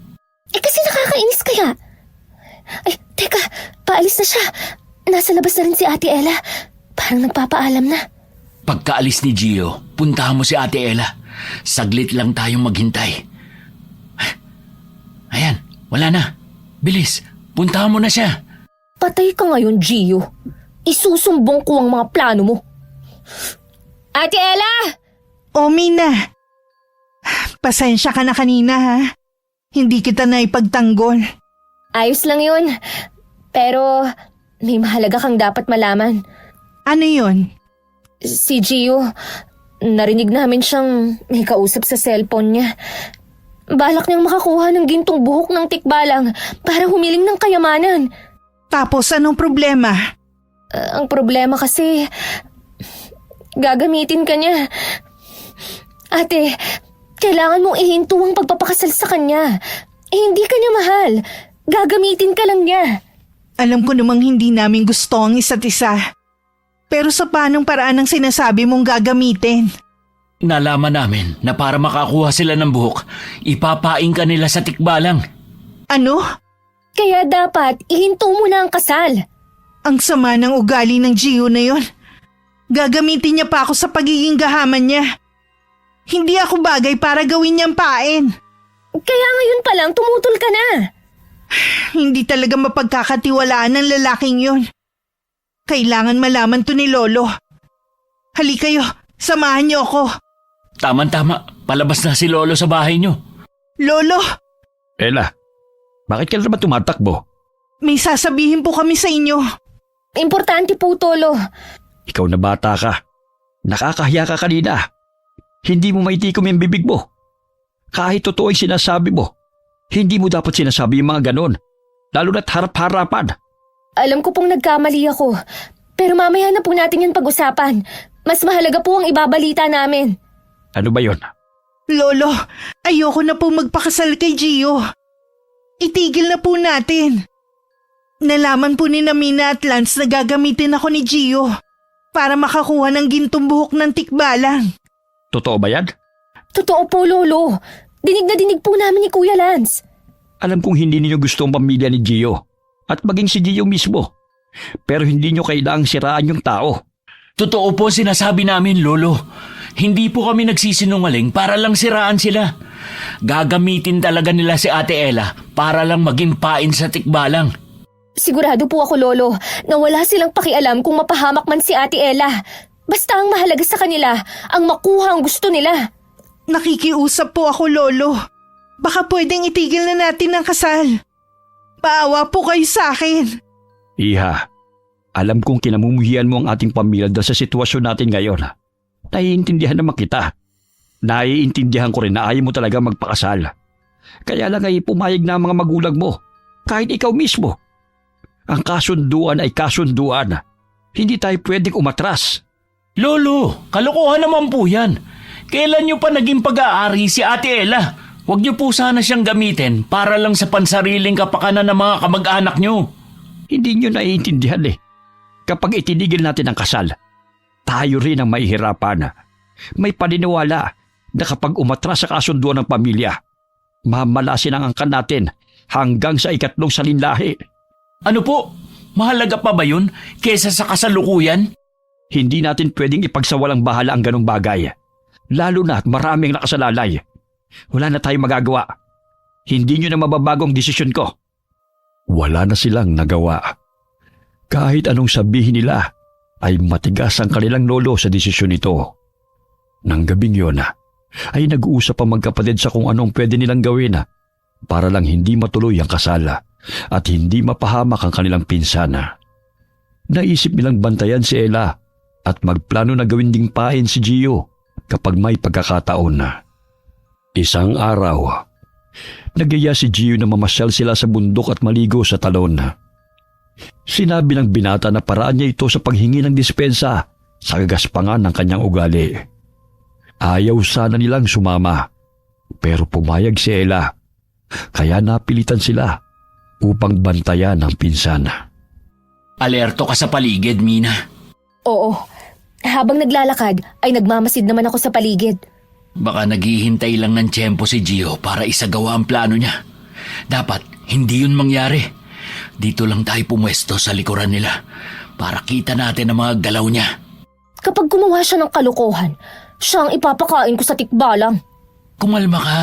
Kasi nakakainis kaya. Ay, teka, paalis na siya. Nasa labas na rin si Ate Ella. Parang nagpapaalam na. Pagkaalis ni Gio, puntahan mo si Ate Ella. Saglit lang tayong maghintay. Ayan, wala na. Bilis, puntahan mo na siya. Patay ka ngayon, Gio. Isusumbong ko ang mga plano mo. Ate Ella! O, Mina. Pasensya ka na kanina ha. Hindi kita na ipagtanggol. Ayos lang yun. Pero may mahalaga kang dapat malaman. Ano yun? Si Gio, narinig namin siyang may kausap sa cellphone niya. Balak niyang makakuha ng gintong buhok ng tikbalang para humiling ng kayamanan. Tapos anong problema? Ang problema kasi, gagamitin ka niya. Ate, kailangan mong ihinto ang pagpapakasal sa kanya. Hindi ka niya mahal. Gagamitin ka lang niya. Alam ko namang hindi namin gusto ang isa't isa. Pero sa paanong paraan ang sinasabi mong gagamitin? Nalaman namin na para makakuha sila ng buhok, ipapaing ka nila sa tikbalang. Ano? Kaya dapat ihinto mo na ang kasal. Ang sama ng ugali ng Gio na yon. Gagamitin niya pa ako sa pagiging gahaman niya. Hindi ako bagay para gawin niyang pain. Kaya ngayon pa lang tumutol ka na. Hindi talaga mapagkakatiwalaan ng lalaking yon. Kailangan malaman to ni Lolo. Halika kayo, samahan niyo ako. Tama-tama, palabas na si Lolo sa bahay niyo. Lolo, Ella, bakit ka naman tumatakbo? may sasabihin po kami sa inyo. Importante po, Tolo. Ikaw na bata ka. Nakakahiya ka kanina. Hindi mo maitikom yung bibig mo. Kahit totoo yung sinasabi mo, hindi mo dapat sinasabi yung mga ganon. Lalo na't harap-harapan. Alam ko pong nagkamali ako. Pero mamaya na po natin yung pag-usapan. Mas mahalaga po ang ibabalita namin. Ano ba yon? Lolo, ayoko na po magpakasal kay Gio. Itigil na po natin. Nalaman po ni Mina at Lance na gagamitin ako ni Gio para makakuha ng gintong buhok ng tikbalang. Totoo ba yan? Totoo po, Lolo. Dinig na dinig po namin ni Kuya Lance. Alam kong hindi niyo gusto ang pamilya ni Gio at maging si Gio mismo. Pero hindi niyo kailangang siraan yung tao. Totoo po sinasabi namin, Lolo. Hindi po kami nagsisinungaling para lang siraan sila. Gagamitin talaga nila si Ate Ella para lang maging pain sa tikbalang. Sigurado po ako, Lolo, na wala silang pakialam kung mapahamak man si Ate Ella. Basta ang mahalaga sa kanila, ang makuha ang gusto nila. Nakikiusap po ako, Lolo. Baka pwedeng itigil na natin ang kasal. Paawa po kayo sa akin. Iha, alam kong kinamumuhian mo ang ating pamilya dahil sa sitwasyon natin ngayon. Naiintindihan naman kita. Naiintindihan ko rin na ayaw mo talaga magpakasal. Kaya lang ay pumayag na ang mga magulang mo, kahit ikaw mismo. Ang kasunduan ay kasunduan. Hindi tayo pwedeng umatras. Lolo, kalokohan naman po yan. Kailan niyo pa naging pag-aari si Ate Ella? Huwag niyo po sana siyang gamitin para lang sa pansariling kapakanan ng mga kamag-anak niyo. Hindi nyo naiintindihan eh. Kapag itinigil natin ang kasal, tayo rin ang mahihirapan. May paniniwala na kapag umatras sa kasunduan ng pamilya, mamalasin ang angkan natin hanggang sa ikatlong salinlahi. Ano po? Mahalaga pa ba yun kesa sa kasalukuyan? Hindi natin pwedeng ipagsawalang bahala ang ganong bagay. Lalo na at maraming nakasalalay. Wala na tayong magagawa. Hindi nyo na mababago ang desisyon ko. Wala na silang nagawa. Kahit anong sabihin nila, ay matigas ang kanilang lolo sa desisyon nito. Nang gabing yun, ay nag-uusap ang magkapatid sa kung anong pwede nilang gawin para lang hindi matuloy ang kasal at hindi mapahamak ang kanilang pinsana. Naisip nilang bantayan si Ella at magplano na gawin ding pain si Gio kapag may pagkakataon na. Isang araw, nagyaya si Gio na mamasyal sila sa bundok at maligo sa talon. Sinabi ng binata na paraan niya ito sa paghingi ng dispensa sa kagaspangan ng kanyang ugali. Ayaw sana nilang sumama, pero pumayag si Ella, kaya napilitan sila upang bantayan ang pinsana. Alerto ka sa paligid, Mina. Oo. Habang naglalakad, ay nagmamasid naman ako sa paligid. Baka naghihintay lang ng tiyempo si Gio para isagawa ang plano niya. Dapat hindi yun mangyari. Dito lang tayo pumwesto sa likuran nila para kita natin ang mga galaw niya. Kapag gumawa siya ng kalokohan, siya ang ipapakain ko sa tikbalang. Kumalma ka.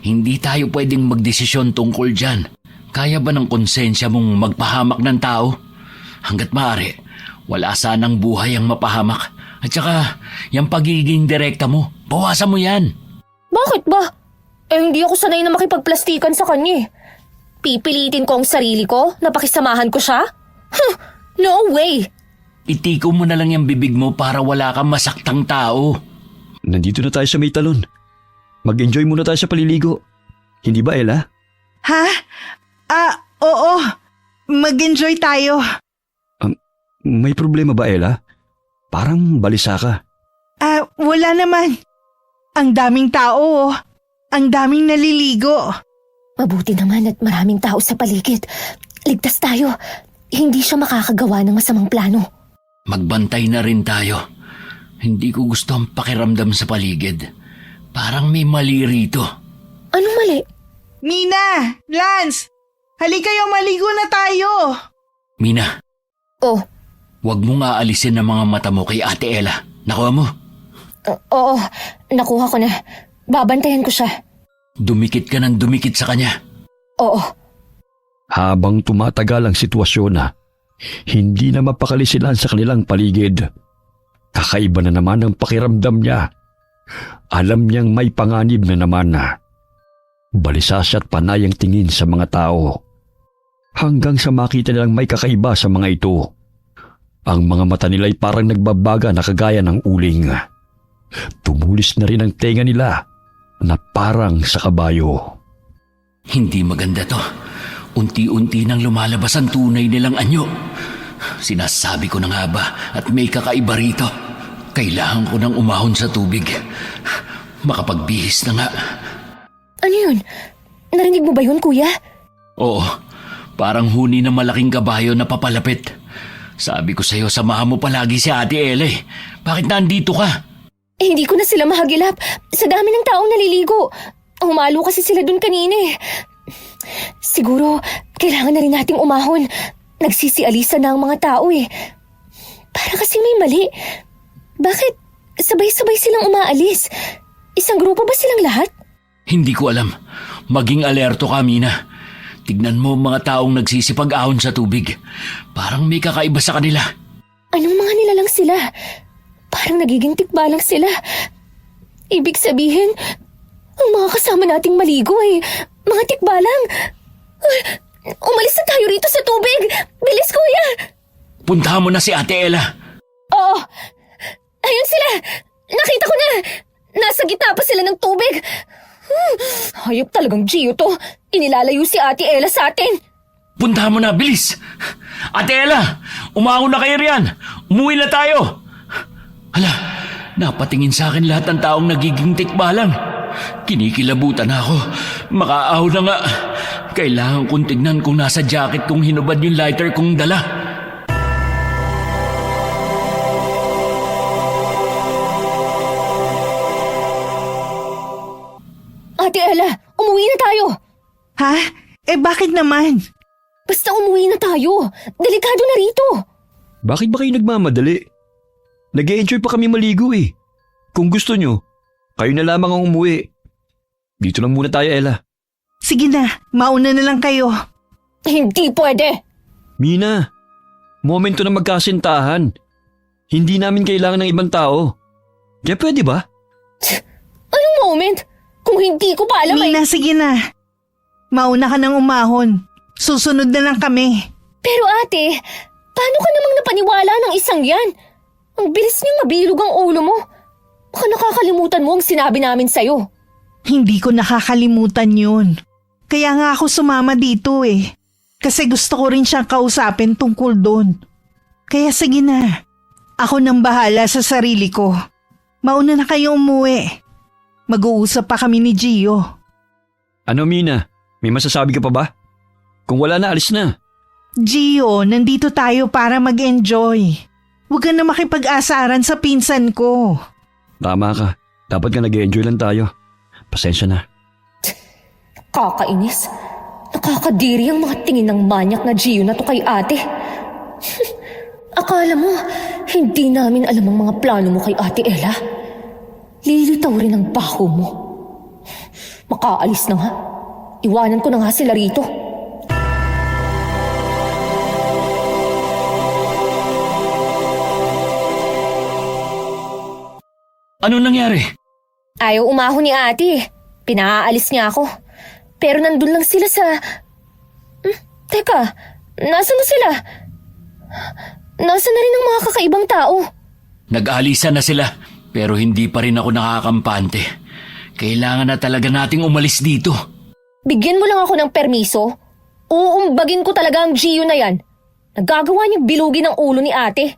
Hindi tayo pwedeng magdesisyon tungkol dyan. Kaya ba ng konsensya mong magpahamak ng tao? Hanggat maaari, wala sanang buhay ang mapahamak. At saka, yung pagiging direkta mo, bawasan mo yan. Bakit ba? Hindi ako sanay na makipagplastikan sa kanya. Pipilitin ko ang sarili ko na pakisamahan ko siya? No way! Itiko mo na lang yung bibig mo para wala kang masaktang tao. Nandito na tayo sa may talon. Mag-enjoy muna tayo sa paliligo. Hindi ba, Ella? Ha? Oo. Mag-enjoy tayo. May problema ba, Ella? Parang balisa ka. Wala naman. Ang daming tao. Ang daming naliligo. Mabuti naman at maraming tao sa paligid. Ligtas tayo. hindi siya makakagawa ng masamang plano. Magbantay na rin tayo. Hindi ko gusto ang pakiramdam sa paligid. Parang may mali rito. Anong mali? Mina! Lance! Halika kayo, maligo na tayo! Mina, Oh, huwag mong aalisin ang mga mata mo kay Ate Ella. Nakuha mo? oo, nakuha ko na. Babantayan ko siya. Dumikit ka ng dumikit sa kanya. Oo. Habang tumatagal ang sitwasyon hindi na mapakali sila sa kanilang paligid. Kakaiba na naman ang pakiramdam niya. Alam niyang may panganib na naman Balisa siya at panay ang tingin sa mga tao. Hanggang sa makita nilang may kakaiba sa mga ito. Ang mga mata nila'y parang nagbabaga na kagaya ng uling. Tumulis na rin ang tenga nila na parang sa kabayo. Hindi maganda to. Unti-unti nang lumalabas ang tunay nilang anyo. Sinasabi ko na nga ba at may kakaiba rito. Kailangan ko nang umahon sa tubig. Makapagbihis na nga. Ano yun? Narinig mo ba yun, kuya? Oo, parang huni ng malaking kabayo na papalapit. Sabi ko sa'yo, samahan mo palagi si Ate Ella eh. Bakit nandito ka? Hindi ko na sila mahagilap. Sa dami ng taong naliligo. Humalo kasi sila dun kanina eh. Siguro, kailangan na rin nating umahon. Nagsisialisa na ang mga tao eh. Para kasi may mali. Bakit sabay-sabay silang umaalis? Isang grupo ba silang lahat? Hindi ko alam. Maging alerto ka, Mina. Tignan mo ang mga taong nagsisipag-ahon sa tubig. Parang may kakaiba sa kanila. Anong mga nilalang sila? Parang nagiging tikbalang sila. Ibig sabihin, ang mga kasama nating maligo ay mga tikbalang. Ay, umalis na tayo rito sa tubig! Bilis, kuya! Puntahan mo na si Ate Ella. Oo! Ayun sila! Nakita ko na! Nasa gitna pa sila ng tubig! Hayop talagang Gio to. Inilalayo si Ate Ella sa atin. Puntahan mo na, bilis! Ate Ella, umahon na kayo riyan. Umuwi na tayo. Hala, napatingin sa akin lahat ng taong nagiging tikbalang. Kinikilabutan ako. Makaahon na nga. Kailangan kong tignan kung nasa jacket kong hinubad yung lighter kong dala. Ate Ella, umuwi na tayo. Ha? Bakit naman? Basta umuwi na tayo. Delikado na rito. Bakit ba kayo nagmamadali? Nag-e-enjoy pa kami maligo eh. Kung gusto nyo, kayo na lamang ang umuwi. Dito lang muna tayo, Ella. Sige na, mauna na lang kayo. Hindi pwede. Mina, momento na magkasintahan. Hindi namin kailangan ng ibang tao. Kaya pwede ba? Anong moment? Kung hindi ko pa alam Mina, sige na. Mauna ka nang umahon. Susunod na lang kami. Pero ate, paano ka namang napaniwala ng isang yan? Ang bilis niyang mabilog ang ulo mo. Baka nakakalimutan mo ang sinabi namin sa'yo. Hindi ko nakakalimutan yun. Kaya nga ako sumama dito eh. Kasi gusto ko rin siyang kausapin tungkol doon. Kaya sige na. Ako nang bahala sa sarili ko. Mauna na kayo umuwi. Mag-uusap pa kami ni Gio. Ano, Mina? May masasabi ka pa ba? Kung wala na, alis na. Gio, nandito tayo para mag-enjoy. Huwag ka na makipag-asaran sa pinsan ko. Tama ka. Dapat ka nag-enjoy lang tayo. Pasensya na. Kakainis. Nakakadiri ang mga tingin ng manyak na Gio na to kay ate. Akala mo, hindi namin alam ang mga plano mo kay Ate Ella? Lilitaw rin ang baho mo. Makaalis na nga. Iwanan ko na nga sila rito. Ano nangyari? Ayaw umahon ni ate. Pinaalis niya ako. Pero nandun lang sila sa... Teka, nasan na sila? Nasaan na rin ang mga kakaibang tao? Nag-alisa na sila, pero hindi pa rin ako nakakampante. Kailangan na talaga nating umalis dito. Bigyan mo lang ako ng permiso. Uumbagin ko talaga ang Gio na yan. Nagagawa niya bilugin ang ulo ni ate.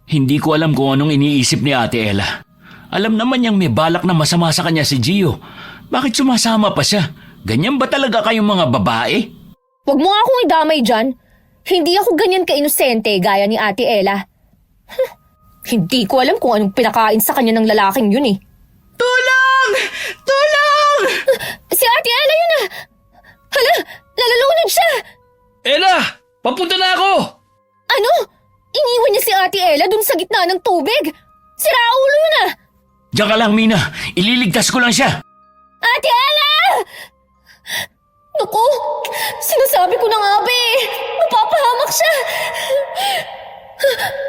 Hindi ko alam kung anong iniisip ni Ate Ella. Alam naman niyang may balak na masama sa kanya si Gio. Bakit sumasama pa siya? Ganyan ba talaga kayong mga babae? Huwag mo nga akong idamay dyan. Hindi ako ganyan ka-inosente gaya ni Ate Ella. Hindi ko alam kung anong pinakain sa kanya ng lalaking yun eh. Tulong! Tulong! Si Ate Ella yun ah! Hala, nalalunod siya! Ella! Papunta na ako! Ano? Iniwan niya si Ate Ella dun sa gitna ng tubig? Sira ulo yun ah! Diyan ka lang, Mina. Ililigtas ko lang siya. Ate Ella! Naku, sinasabi ko na nga ba eh. Mapapahamak siya.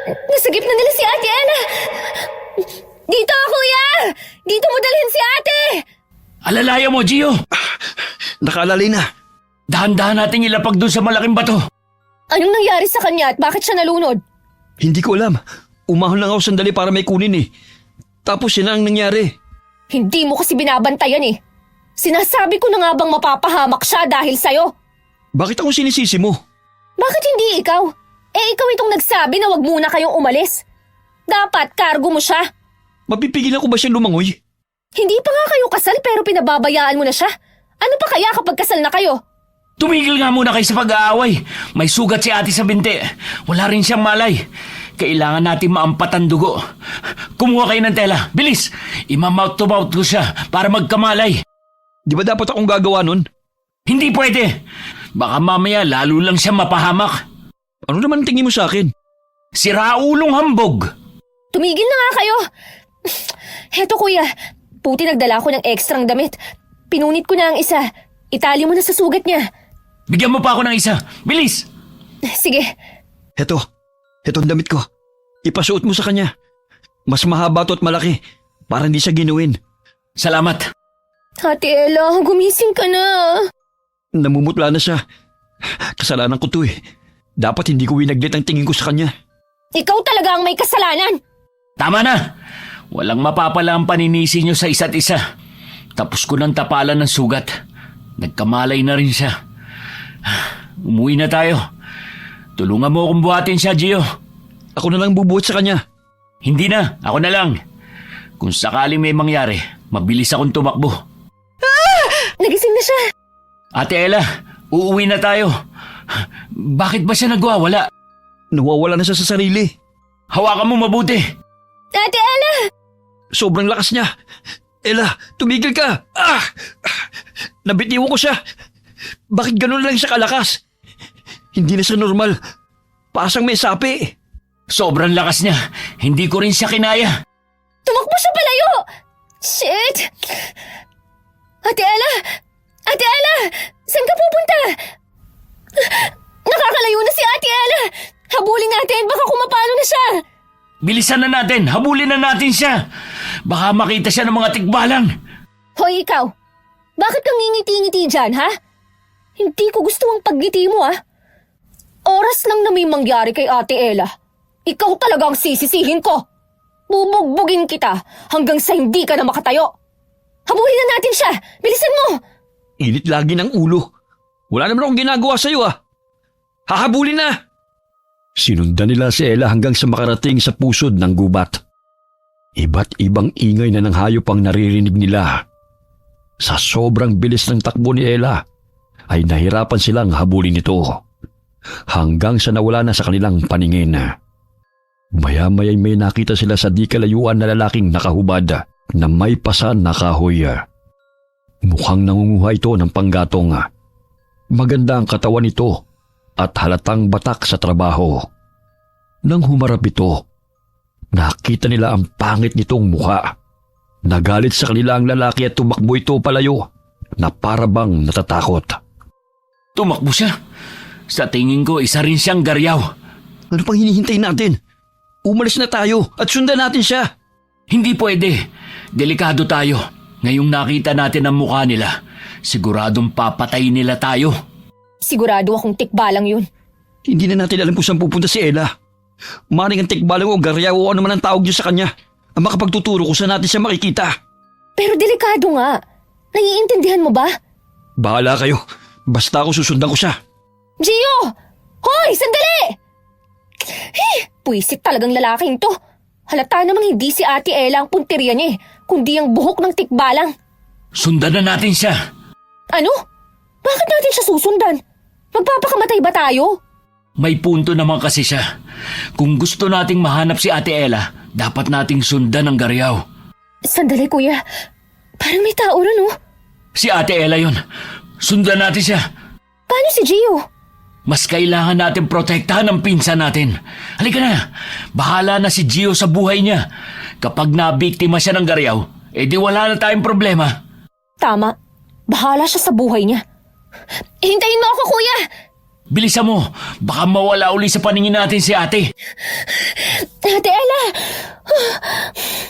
Nasagip na nila si Ate Ella. Dito, kuya! Dito mo dalhin si ate! Alalaya mo, Gio. Nakaalalay na. Dahan-dahan natin ilapag doon sa malaking bato. Anong nangyari sa kanya at bakit siya nalunod? Hindi ko alam. Umahon lang ako sandali para may kunin eh. Tapos yun ang nangyari. Hindi mo kasi binabantayan eh. Sinasabi ko na nga bang mapapahamak siya dahil sa'yo. Bakit ako sinisisi mo? Bakit hindi ikaw? Eh ikaw itong nagsabi na wag muna kayong umalis. Dapat kargo mo siya. Mapipigilan ko ba siya lumangoy? Hindi pa nga kayo kasal pero pinababayaan mo na siya. Ano pa kaya kapag kasal na kayo? Tumigil nga muna kayo sa pag-aaway. May sugat si ate sa binti. Wala rin siyang malay. Kailangan natin maampat ang dugo. Kumuha kayo ng tela. Bilis! Imamouth to mouth ko siya para magkamalay. Di ba dapat akong gagawa nun? Hindi pwede. Baka mamaya lalo lang siya mapahamak. Ano naman ang tingin mo sa akin? Si Raulong hambog. Tumigil na nga kayo. Heto kuya, puti nagdala ko ng ekstrang damit. Pinunit ko na ang isa. Itali mo na sa sugat niya. Bigyan mo pa ako ng isa. Bilis! Sige. Heto ang damit ko. Ipasuot mo sa kanya. Mas mahaba to at malaki para hindi siya ginuin. Salamat. Ate Ella, gumising ka na. Namumutla na siya. Kasalanan ko to eh. Dapat hindi ko winaglit ang tingin ko sa kanya. Ikaw talaga ang may kasalanan. Tama na! Walang mapapala ang paninisi niyo sa isa't isa. Tapos ko ng tapalan ng sugat. Nagkamalay na rin siya. Umuwi na tayo. Tulungan mo akong buhatin siya, Gio. Ako na lang bubuhat sa kanya. Hindi na, ako na lang. Kung sakaling may mangyari, mabilis akong tumakbo. Nagising na siya. Ate Ella, uuwi na tayo. Bakit ba siya nagwawala? Nawawala na siya sa sarili. Hawakan mo mabuti. Ate Ella! Sobrang lakas niya. Ella, tumigil ka! Nabitiwan ko siya. Bakit ganun lang siya kalakas? Hindi na siya normal. Pasang may sapi. Sobrang lakas niya. Hindi ko rin siya kinaya. Tumakbo siya palayo! Shit! Ate Ella! Ate Ella! Saan ka pupunta? Nakakalayo na si Ate Ella! Habulin natin, baka kumapalo na siya! Bilisan na natin. Habulin na natin siya. Baka makita siya ng mga tikbalang. Hoy ikaw! Bakit kang ngingiti-ngiti dyan, ha? Hindi ko gusto ang paggiti mo, ha? Oras lang na may mangyari kay Ate Ella. Ikaw talaga ang sisisihin ko. Bubugbugin kita hanggang sa hindi ka na makatayo. Habulin na natin siya! Bilisan mo! Init lagi ng ulo. Wala naman akong ginagawa sa'yo ah. Hahabulin na! Sinundan nila si Ella hanggang sa makarating sa pusod ng gubat. Iba't ibang ingay na ng hayop ang naririnig nila. Sa sobrang bilis ng takbo ni Ella, ay nahirapan silang habulin ito. Hanggang sa nawala na sa kanilang paningin. Maya-maya may nakita sila sa di kalayuan na lalaking nakahubad na may pasan na kahoy. Mukhang nangunguha ito ng panggatong. Maganda ang katawan nito at halatang batak sa trabaho. Nang humarap ito, nakita nila ang pangit nitong mukha. Nagalit sa kanila ang lalaki at tumakbo ito palayo na parabang natatakot. Tumakbo siya. Sa tingin ko, isa rin siyang garyaw. Ano pang hinihintay natin? Umalis na tayo at sundan natin siya. Hindi pwede. Delikado tayo. Ngayong nakita natin ang mukha nila, siguradong papatay nila tayo. Sigurado akong tikbalang yun. Hindi na natin alam kung saan pupunta si Ella. Maring ang tikbalang o garyaw o ano man ang tawag niyo sa kanya ang makapagtuturo kung saan natin siya makikita. Pero delikado nga. Naiintindihan mo ba? Bahala kayo. Basta ako susundan ko siya. Gio! Hoy! Sandali! Puisit talagang lalaking to. Halata namang hindi si Ate Ella ang punteriya niya kundi ang buhok ng tikbalang. Sundan na natin siya. Ano? Bakit natin siya susundan? Magpapakamatay ba tayo? May punto naman kasi siya. Kung gusto nating mahanap si Ate Ella, dapat nating sundan ang Garyaw. Sandali, kuya. Parang may tao ron, oh. Si Ate Ella yun. Sundan natin siya. Paano si Gio? Mas kailangan natin protektahan ang pinsan natin. Halika na. Bahala na si Gio sa buhay niya. Kapag nabiktima siya ng Garyaw, edi wala na tayong problema. Tama. Bahala siya sa buhay niya. Hintayin mo ako, kuya! Bilisan mo. Baka mawala uli sa paningin natin si ate. Ate Ella!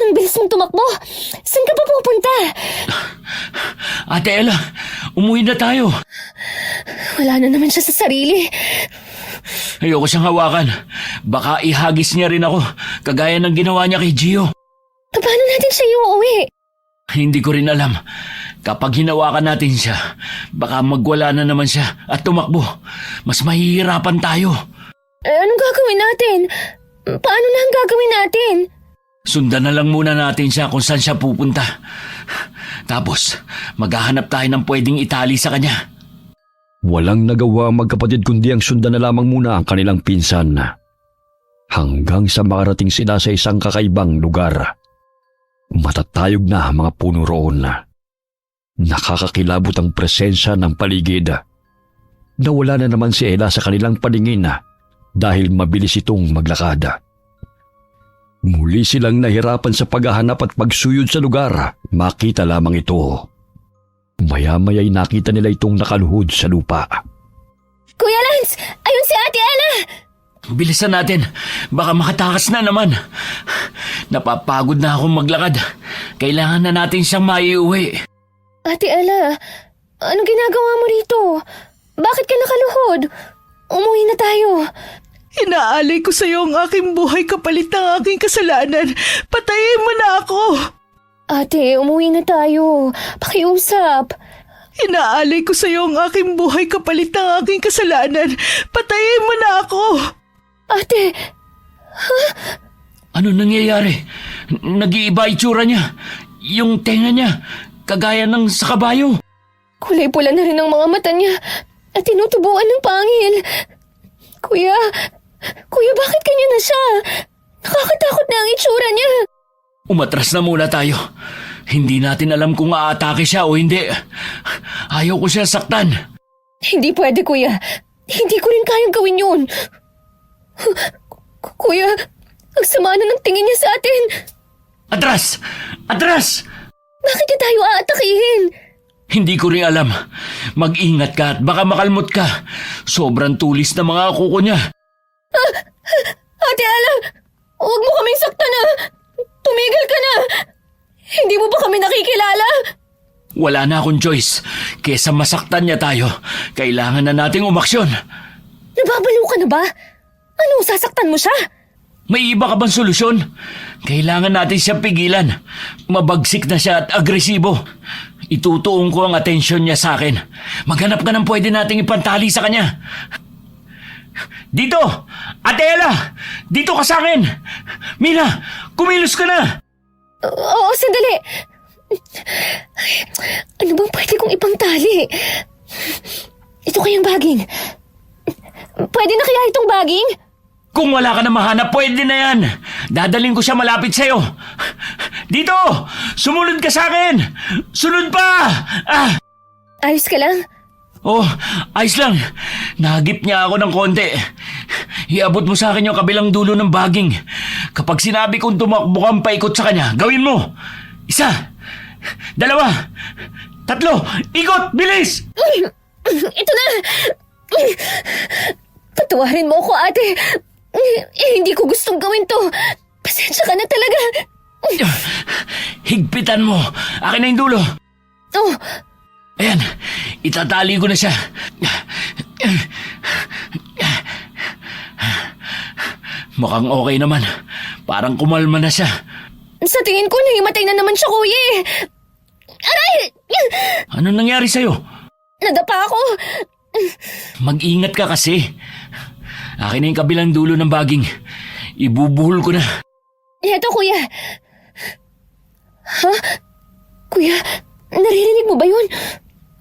Ang bilis mong tumakbo. Saan ka pa pupunta? Ate Ella, umuwi na tayo. Wala na naman siya sa sarili. Ayoko siyang hawakan. Baka ihagis niya rin ako, kagaya ng ginawa niya kay Gio. Paano natin siya iuuwi? Hindi ko rin alam. Kapag hinawakan natin siya, baka magwala na naman siya at tumakbo. Mas mahihirapan tayo. Anong gagawin natin? Paano na ang gagawin natin? Sundan na lang muna natin siya kung saan siya pupunta. Tapos, maghahanap tayo ng pwedeng itali sa kanya. Walang nagawa ang magkapatid kundi ang sundan na lamang muna ang kanilang pinsan. Hanggang sa makarating sila sa isang kakaibang lugar. Matatayog na ang mga puno roon. Nakakakilabot ang presensya ng paligid. Nawala na naman si Ella sa kanilang paningin dahil mabilis itong maglakad. Muli silang nahirapan sa paghahanap at pagsuyod sa lugar. Makita lamang ito. Maya-maya'y nakita nila itong nakaluhod sa lupa. Kuya Lance! Ayun si Ate Ella! Bilisan natin. Baka makatakas na naman. Napapagod na akong maglakad. Kailangan na natin siyang maiuwi. Ate Ella, anong ginagawa mo rito? Bakit ka nakaluhod? Umuwi na tayo. Inaalay ko sa iyo ang aking buhay kapalit ng aking kasalanan. Patayin mo na ako. Ate, umuwi na tayo. Pakiusap. Inaalay ko sa iyo ang aking buhay kapalit ng aking kasalanan. Patayin mo na ako. Ate, Ano nangyayari? Nag-iiba itsura niya. Yung tenga niya, kagaya ng sa kabayo. kulay pula na rin ang mga mata niya at tinutubuan ng pangil. Kuya, bakit kanya na siya? Nakakatakot na ang itsura niya. Umatras na muna tayo. Hindi natin alam kung aatake siya o hindi. Ayaw ko siya saktan. Hindi pwede, kuya. Hindi ko rin kayang gawin yun. Kuya, ang sama na ng tingin niya sa atin. Atras! Atras! Bakit niya tayo aatakihin? Hindi ko rin alam. Mag-ingat ka at baka makalmot ka. Sobrang tulis na mga kuko niya. Ate Ella, huwag mo kaming saktan na. Tumigil ka na. Hindi mo ba kami nakikilala? Wala na akong choice. Kesa masaktan niya tayo, kailangan na nating umaksyon. Nababaliw ka na ba? Ano, sasaktan mo siya? May iba ka bang solusyon? Kailangan natin siya pigilan. Mabagsik na siya at agresibo. Itutuong ko ang atensyon niya sa akin. Maghanap ka ng pwede nating ipantali sa kanya. Dito! Ate Ella! Dito ka sa akin! Mina, kumilos ka na! Oo, sandali. Ano bang pwede kong ipangtali? Ito kayang baging. Pwede na kaya itong baging? Kung wala ka na mahanap, pwede na yan. Dadaling ko siya malapit sa'yo. Dito! Sumunod ka sa akin! Sunod pa! Ayos ka lang? Oh, ayos lang. Nahagip niya ako ng konti. Iabot mo sa akin yung kabilang dulo ng baging. Kapag sinabi kong tumakbo kang paikot sa kanya, gawin mo. 1, 2, 3, ikot! Bilis! Ito na! Patawarin mo ako, ate. Hindi ko gustong gawin to. Pasensya ka na talaga. Higpitan mo. Akin na yung dulo. Oh, Ayan, itatali ko na siya. Mukhang okay naman. Parang kumalma na siya. sa tingin ko nahimatay na naman siya, kuya. Aray! Ano nangyari sa'yo? Nadapa ako. Mag-ingat ka kasi. Akin na yung kabilang dulo ng baging. Ibubuhol ko na. Eto, kuya. Ha? Kuya, naririnig mo ba yun?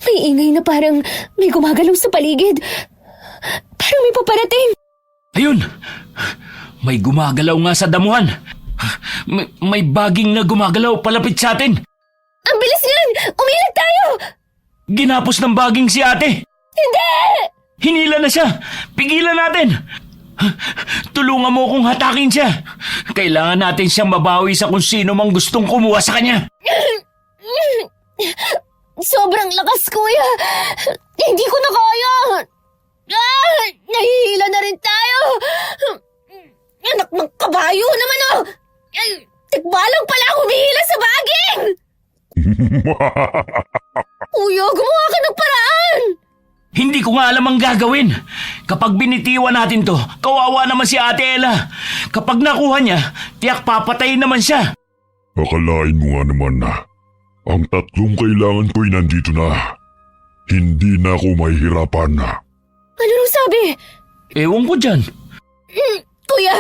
May ingay na parang may gumagalaw sa paligid. Parang may paparating. Ayun! May gumagalaw nga sa damuhan. May baging na gumagalaw palapit sa atin. Ang bilis niyan! Umilag tayo! Ginapos ng baging si ate. Hindi! Hinila na siya. Pigilan natin. Tulungan mo kong hatakin siya. Kailangan natin siyang mabawi sa kung sino mang gustong kumuha sa kanya. Sobrang lakas, kuya! Hindi ko na kaya! Nahihila na rin tayo! Anak ng kabayo naman, oh! Tikbalang pala humihila sa baging! Kuya, gumawa ka ng paraan! Hindi ko nga alam ang gagawin. Kapag binitiwan natin to, kawawa naman si Ate Ella. Kapag nakuha niya, tiyak papatayin naman siya. Akalain mo nga naman na ang tatlong kailangan ko'y nandito na. Hindi na ako mahihirapan na. Ano nung sabi? Ewan ko dyan. Kuya,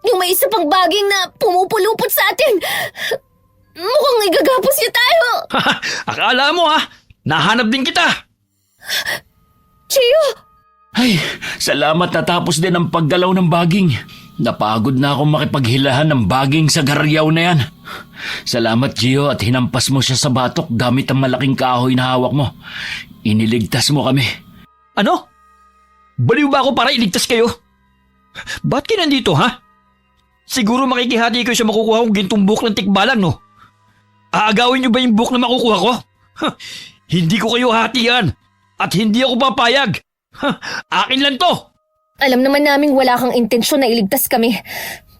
yung may isa pang baging na pumupulupot sa atin. Mukhang igagapos niya tayo. Akala mo ha? Nahanap din kita. Gio! Ay, salamat natapos din ang paggalaw ng baging. Napagod na akong makipaghilahan ng baging sa garyaw na yan. Salamat, Gio, at hinampas mo siya sa batok gamit ang malaking kahoy na hawak mo. Iniligtas mo kami. Ano? Baliw ba ako para iligtas kayo? Ba't kayo nandito ha? Siguro makikihati kayo sa makukuha kong gintong buhok ng tikbalang, no? Aagawin niyo ba yung buhok na makukuha ko? Hindi ko kayo hatian at hindi ako papayag. Akin lang to. Alam naman naming wala kang intensyon na iligtas kami.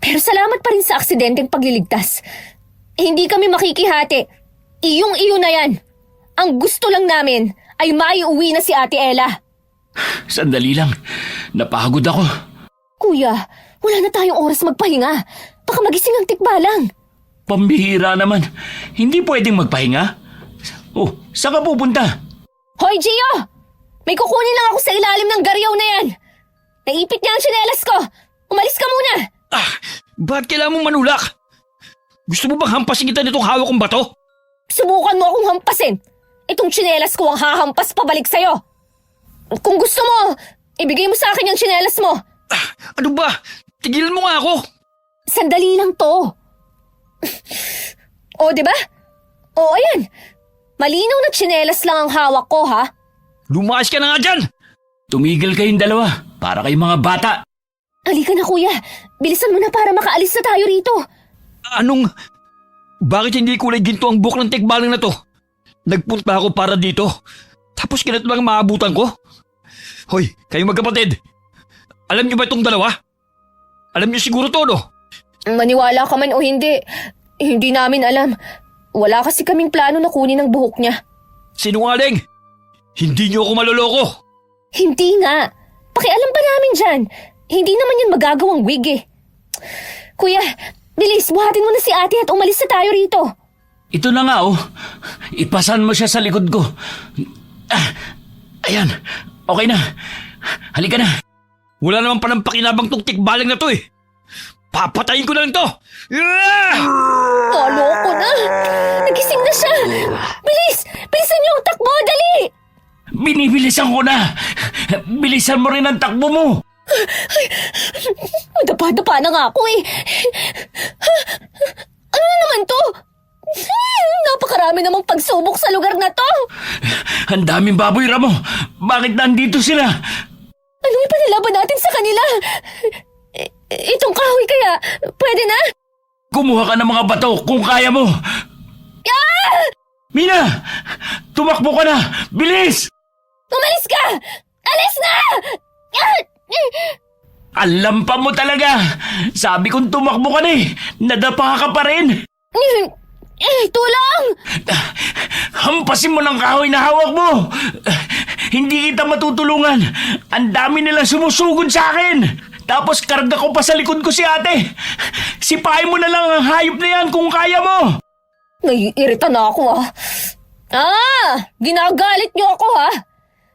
Pero salamat pa rin sa aksidenteng pagliligtas. Hindi kami makikihati. Iyong-iyo na yan. Ang gusto lang namin ay maiuwi na si Ate Ella. Sandali lang. Napagod ako. Kuya, wala na tayong oras magpahinga. Baka magising ang tikbalang. Pambihira naman. Hindi pwedeng magpahinga. Oh, saan ka pupunta? Hoy, Gio! May kukunin lang ako sa ilalim ng garyaw na yan. Naipit niya ang tsinelas ko. Umalis ka muna. Ba't kailangan mong manulak? Gusto mo bang hampasin kita nitong hawak kong bato? Subukan mo akong hampasin. Itong tsinelas ko ang hahampas pabalik sa'yo. Kung gusto mo, ibigay mo sa akin yung tsinelas mo. Ano ba? Tigilan mo nga ako. Sandali lang to. O, diba? O, ayan. Malinaw na tsinelas lang ang hawak ko, ha? Lumayas ka na nga dyan! Tumigil kayong dalawa. Para kayong mga bata. Halika na, kuya. Bilisan mo na para makaalis na tayo rito. Anong... Bakit hindi kulay ginto ang buhok ng tikbalang na to? Nagpunta ako para dito. Tapos ganito lang maabutan ko? Hoy, kayong magkapatid. Alam niyo ba itong dalawa? Alam niyo siguro to, no? Maniwala ka man o hindi, hindi namin alam. Wala kasi kaming plano na kunin ang buhok niya. Sinungaling! Hindi niyo ako maloloko! Hindi nga. Pakialam pa namin dyan. Hindi naman yan magagawang wig eh. Kuya, bilis, buhatin mo na si ate at umalis na tayo rito. Ito na nga, oh. Ipasan mo siya sa likod ko. Ayan. Okay na. Halika na. Wala naman palang pakinabang tong tikbalang na to eh. Papatayin ko na lang to! Kaloko na. Nagising na siya. Bilis! Bilisan niyo ang takbo, dali! Binibilisan ko na. Bilisan mo rin ang takbo mo. Dapa-dapa na nga ako eh. Ano na naman to? Napakarami namang pagsubok sa lugar na to. Ang daming baboy, Ramo. Bakit nandito sila? Ano ipanilaban natin sa kanila? Itong kahoy kaya, pwede na? Kumuha ka ng mga bato kung kaya mo. Mina! Tumakbo ka na! Bilis! Umalis ka! Alis na! Alam pa mo talaga! Sabi kong tumakbo ka na eh! Nadapa ka pa rin! Tulong! Hampasin mo ng kahoy na hawak mo! Hindi kita matutulungan! Ang dami nila sumusugod sa akin! Tapos karga ko pa sa likod ko si ate! Sipahin mo na lang ang hayop na yan kung kaya mo! Naiirita na ako ginagalit niyo ako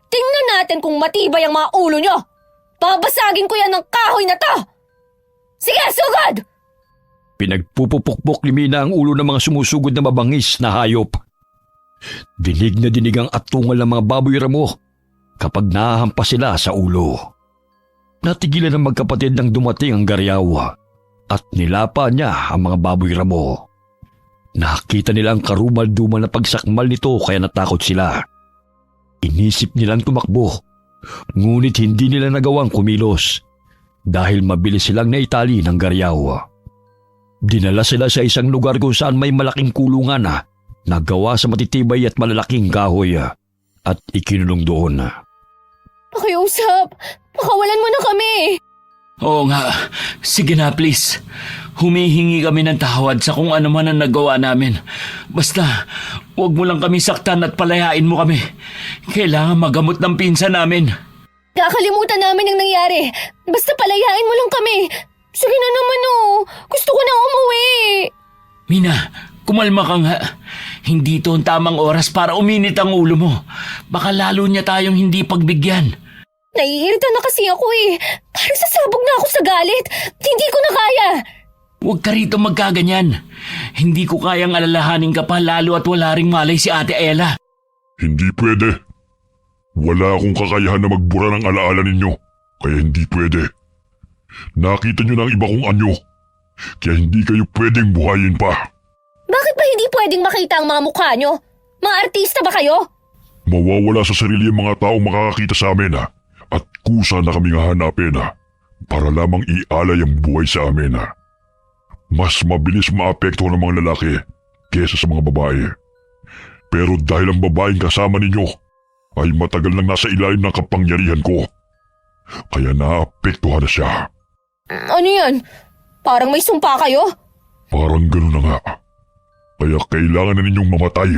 Tingnan natin kung matibay ang mga ulo niyo. Babasagin ko yan ng kahoy na to! Sige, sugod! Pinagpupupukpok ni Mina ang ulo ng mga sumusugod na mabangis na hayop. Dinig na dinig ang atungal ng mga baboy ramo kapag nahahampas sila sa ulo. Natigilan ng magkapatid nang dumating ang garyaw at nilapa niya ang mga baboy ramo. Nakita nila ang karumal-dumal na pagsakmal nito kaya natakot sila. Inisip nilang tumakbo, ngunit hindi nila nagawang kumilos dahil mabilis silang naitali ng garyaw. Dinala sila sa isang lugar kung saan may malaking kulungan na gawa sa matitibay at malalaking kahoy at ikinulong doon. Pakiusap! Pakawalan mo na kami! Oo nga, sige na please. Humihingi kami ng tawad sa kung ano man ang nagawa namin. Basta, huwag mo lang kami saktan at palayain mo kami. Kailangan magamot ng pinsan namin. Kakalimutan namin ang nangyari. Basta palayain mo lang kami. Sige na naman Gusto ko na umuwi. Mina, kumalma ka nga. Hindi ito ang tamang oras para uminit ang ulo mo. Baka lalo niya tayong hindi pagbigyan. Naiirita na kasi ako Parang sasabog na ako sa galit. Hindi ko na kaya. Huwag ka rito magkaganyan. Hindi ko kayang alalahanin ka pa lalo at wala ring malay si Ate Ella. Hindi pwede. Wala akong kakayahan na magbura ng alaala ninyo, kaya hindi pwede. Nakita nyo na ang iba kong anyo, kaya hindi kayo pwedeng buhayin pa. Bakit ba hindi pwedeng makita ang mga mukha nyo? Mga artista ba kayo? Mawawala sa sarili ang mga taong makakakita sa amin at kusa na kaming hahanapin para lamang ialay ang buhay sa amin. Mas mabilis maapektuhan ng mga lalaki kesa sa mga babae. Pero dahil ang babaeng kasama ninyo ay matagal nang nasa ilalim ng kapangyarihan ko, kaya naapektuhan na siya. Ano yan? Parang may sumpa kayo? Parang gano'n na nga. Kaya kailangan na ninyong mamatay.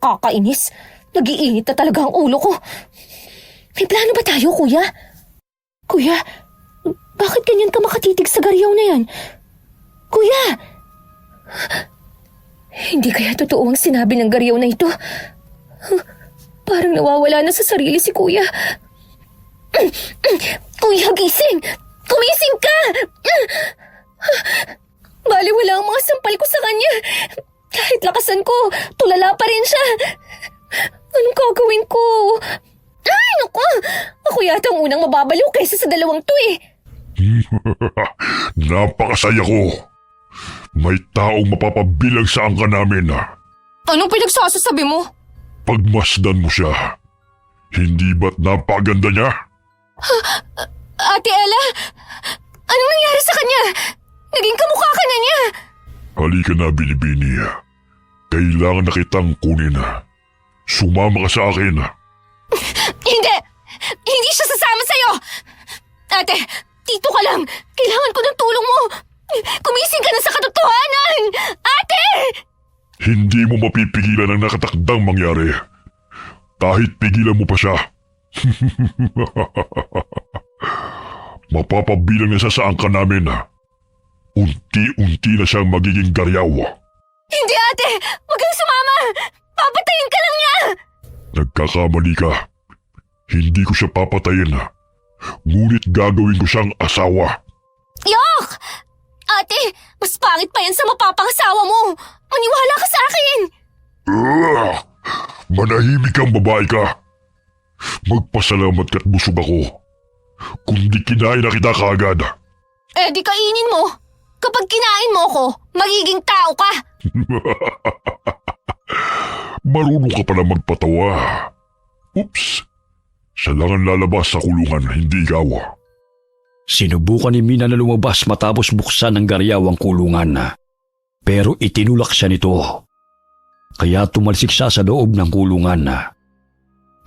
Kakainis. Nag-iinit na talaga ang ulo ko. May plano ba tayo, kuya? Kuya, bakit ganyan ka makatitig sa garyaw na yan? Kuya! Hindi kaya totoo ang sinabi ng garyaw na ito? Parang nawawala na sa sarili si kuya. Kuya, gising! Kumising ka! Baliwala ang mga sampal ko sa kanya. Kahit lakasan ko, tulala pa rin siya. Anong gagawin ko? Ay, naku! Ako yata ang unang mababaliw kaysa sa dalawang to Napakasaya ko. May taong mapapabilang sa angka namin. Anong pinagsasasabi mo? Pagmasdan mo siya. Hindi ba't napaganda niya? Ate Ella, anong nangyari sa kanya? Naging kamukha ka na niya. Halika na, Binibini. Kailangan na kitang kunin. Sumama ka sa akin. Hindi! Hindi siya sasama sa'yo! Ate, dito ka lang. Kailangan ko ng tulong mo. Kumising ka na sa katotohanan! Ate! Hindi mo mapipigilan ang nakatakdang mangyari. Kahit pigilan mo pa siya. Mapapabilang na siya sa angka namin. Unti-unti na siyang magiging garyaw. Hindi, ate! Huwag kang sumama! Papatayin ka lang niya! Nagkakamali ka. Hindi ko siya papatayin. Ngunit gagawin ko siyang asawa. Yok! Ate, mas pangit pa yan sa mapapangasawa mo. Maniwala ka sa akin! Manahimik kang babae ka. Magpasalamat ka't busog ako. Kundi kinain na kita kaagad. Eh di kainin mo. Kapag kinain mo ko, magiging tao ka. Marunong ka pala magpatawa. Oops. Siya lang ang lalabas sa kulungan, hindi ikaw. Sinubukan ni Mina na lumabas matapos buksan ng garyaw ang kulungan. Pero itinulak siya nito. Kaya tumalsik siya sa loob ng kulungan.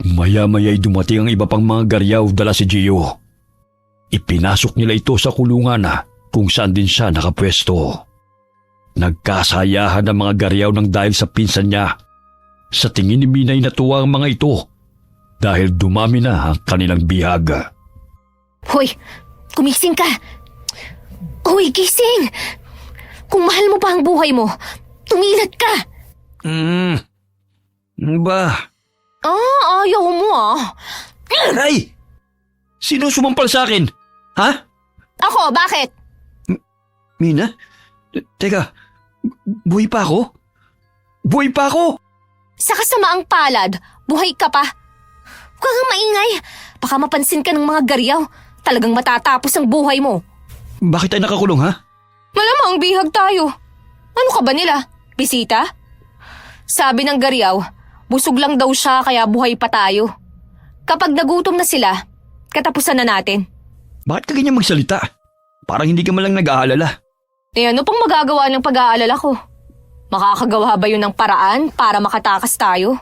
Maya-maya'y dumating ang iba pang mga garyaw dala si Gio. Ipinasok nila ito sa kulungan kung saan din siya nakapwesto. Nagkasayahan ang mga garyaw ng dahil sa pinsan niya. Sa tingin ni Mina ay natuwa ang mga ito dahil dumami na ang kanilang bihag. Hoy, kumising ka. Hoy, gising. Kung mahal mo pa ang buhay mo, tumilat ka. Ba? Ayaw mo Aray! Sino sumampal sa akin? Ha? Ako, bakit? Mina? Teka, buhay pa ako? Buhay pa ako? Sa kasamaang palad, buhay ka pa. Huwag kang maingay. Baka mapansin ka ng mga garyaw. Talagang matatapos ang buhay mo. Bakit tayo nakakulong, ha? Malamang bihag tayo. Ano ka ba nila? Bisita? Sabi ng Gariaw, busog lang daw siya kaya buhay pa tayo. Kapag nagutom na sila, katapusan na natin. Bakit ka ganyan magsalita? Parang hindi ka malang nag-aalala. Eh ano pang magagawa ng pag-aalala ko? Makakagawa ba yun ng paraan para makatakas tayo?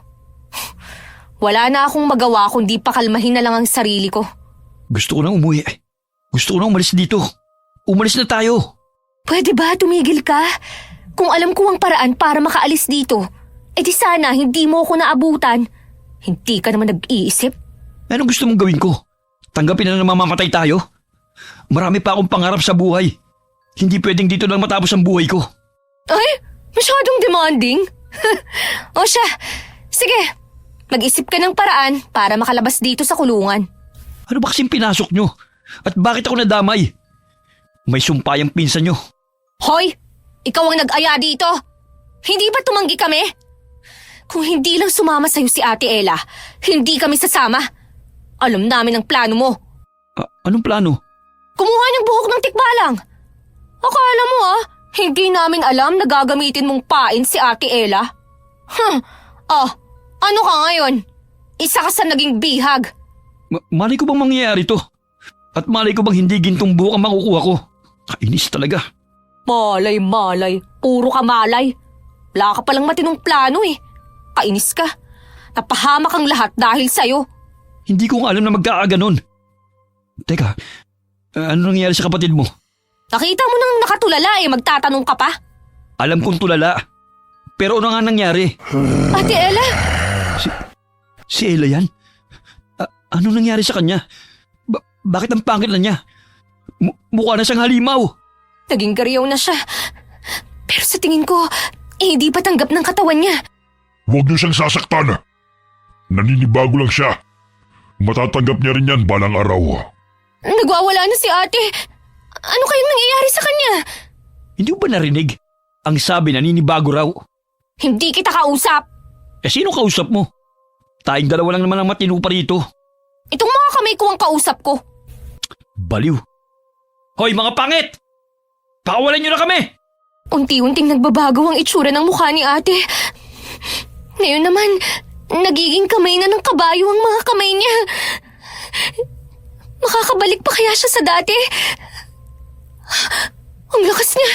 Wala na akong magawa kundi pakalmahin na lang ang sarili ko. Gusto ko nang umuwi. Gusto ko nang umalis dito. Umalis na tayo. Pwede ba tumigil ka? Kung alam ko ang paraan para makaalis dito, di sana hindi mo ako naabutan. Hindi ka naman nag-iisip. Anong gusto mong gawin ko? Tanggapin na mamamatay tayo? Marami pa akong pangarap sa buhay. Hindi pwedeng dito lang matapos ang buhay ko. Ay, masyadong demanding. O siya, sige, mag-isip ka ng paraan para makalabas dito sa kulungan. Ano ba kasing pinasok nyo? At bakit ako nadamay? May sumpayang pinsan nyo. Hoy, ikaw ang nag-aya dito. Hindi ba tumanggi kami? Kung hindi lang sumama sa'yo si Ate Ella, hindi kami sasama. Alam namin ang plano mo. Anong plano? Kumuha ng buhok ng tikbalang. Akala mo hindi namin alam na gagamitin mong pain si Ate Ella? Ano ka ngayon? Isa ka sa naging bihag. Malay ko bang mangyayari to? At malay ko bang hindi gintong buhok ang makukuha ko? Kainis talaga. Malay. Puro ka malay. Wala ka palang matinong plano eh. Kainis ka. Napahamak ang lahat dahil sa'yo. Hindi ko nga alam na magkakaganon. Teka, ano nangyayari sa kapatid mo? Nakita mo nang nakatulala magtatanong ka pa? Alam kong tulala. Pero ano nga nangyari? Ate Ella? Si Ella yan? Ano nangyari sa kanya? Bakit ang pangit na niya? Mukha na siyang halimaw. Naging Gariaw na siya. Pero sa tingin ko, hindi pa tanggap ng katawan niya. Huwag niyo siyang sasaktan. Naninibago lang siya. Matatanggap niya rin yan balang araw. Nagwawala na si ate. Ano kayang nangyayari sa kanya? Hindi mo ba narinig? Ang sabi naninibago raw. Hindi kita kausap. Sino kausap mo? Tayong dalawa lang naman ang matino pa rito. Itong mga kamay ko ang kausap ko. Baliw. Hoy mga pangit! Pakawalan niyo na kami! Unti-unting nagbabago ang itsura ng mukha ni ate. Ngayon naman, nagiging kamay na ng kabayo ang mga kamay niya. Makakabalik pa kaya siya sa dati? Ang lakas niya.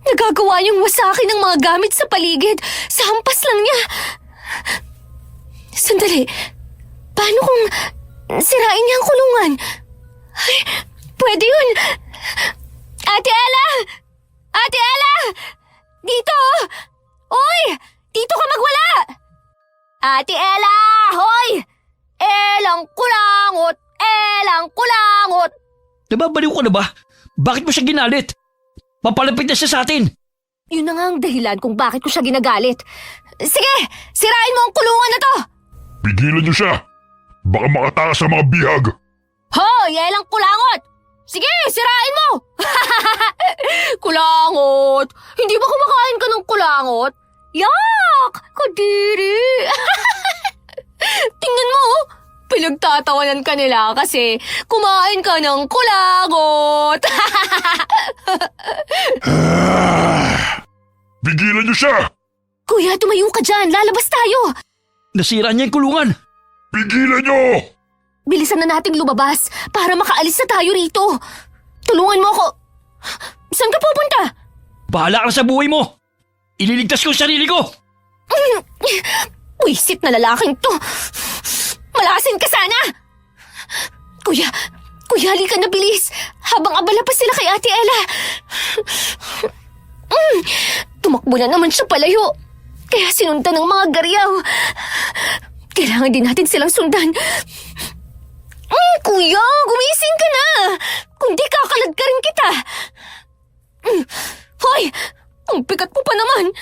Nagagawa niyang wasakin ng mga gamit sa paligid. Sa hampas lang niya. Sandali. Paano kung sirain niya ang kulungan? Ay, pwede yun. Ate Ella! Ate Ella! Dito! Oy! Dito ka magwala! Ate Ella! Hoy! Elang kulangot! Elang kulangot! Nababaliw ka na ba? Bakit mo siya ginalit? Papalapit na siya sa atin. Yun na nga ang dahilan kung bakit ko siya ginagalit. Sige! Sirain mo ang kulungan na to! Pigilan niyo siya. Baka makatakas sa mga bihag. Hoy! Elang kulangot! Sige! Sirain mo! Kulangot! Hindi ba kumakain ka ng kulangot? Yak! Kadiri! Tingnan mo! Pinagtatawanan ka nila kasi kumain ka ng kulangot! Pigilan niyo siya. Kuya, tumayo ka dyan! Lalabas tayo! Nasira niya yung kulungan. Pigilan niyo! Bilisan na nating lumabas para makaalis na tayo rito. Tulungan mo ako. Saan ka pupunta? Bahala ka sa buhay mo. Ililigtas ko ang sarili ko. Wisit na lalaking to. Malasin ka sana. Kuya, halika na bilis. Habang abala pa sila kay Ate Ella. Tumakbo na naman siya palayo. Kaya sinundan ng mga Gariaw. Kailangan din natin silang sundan. Kuya, gumising ka na. Kundi kakalag ka rin kita. Hoy, ang bigat mo pa naman.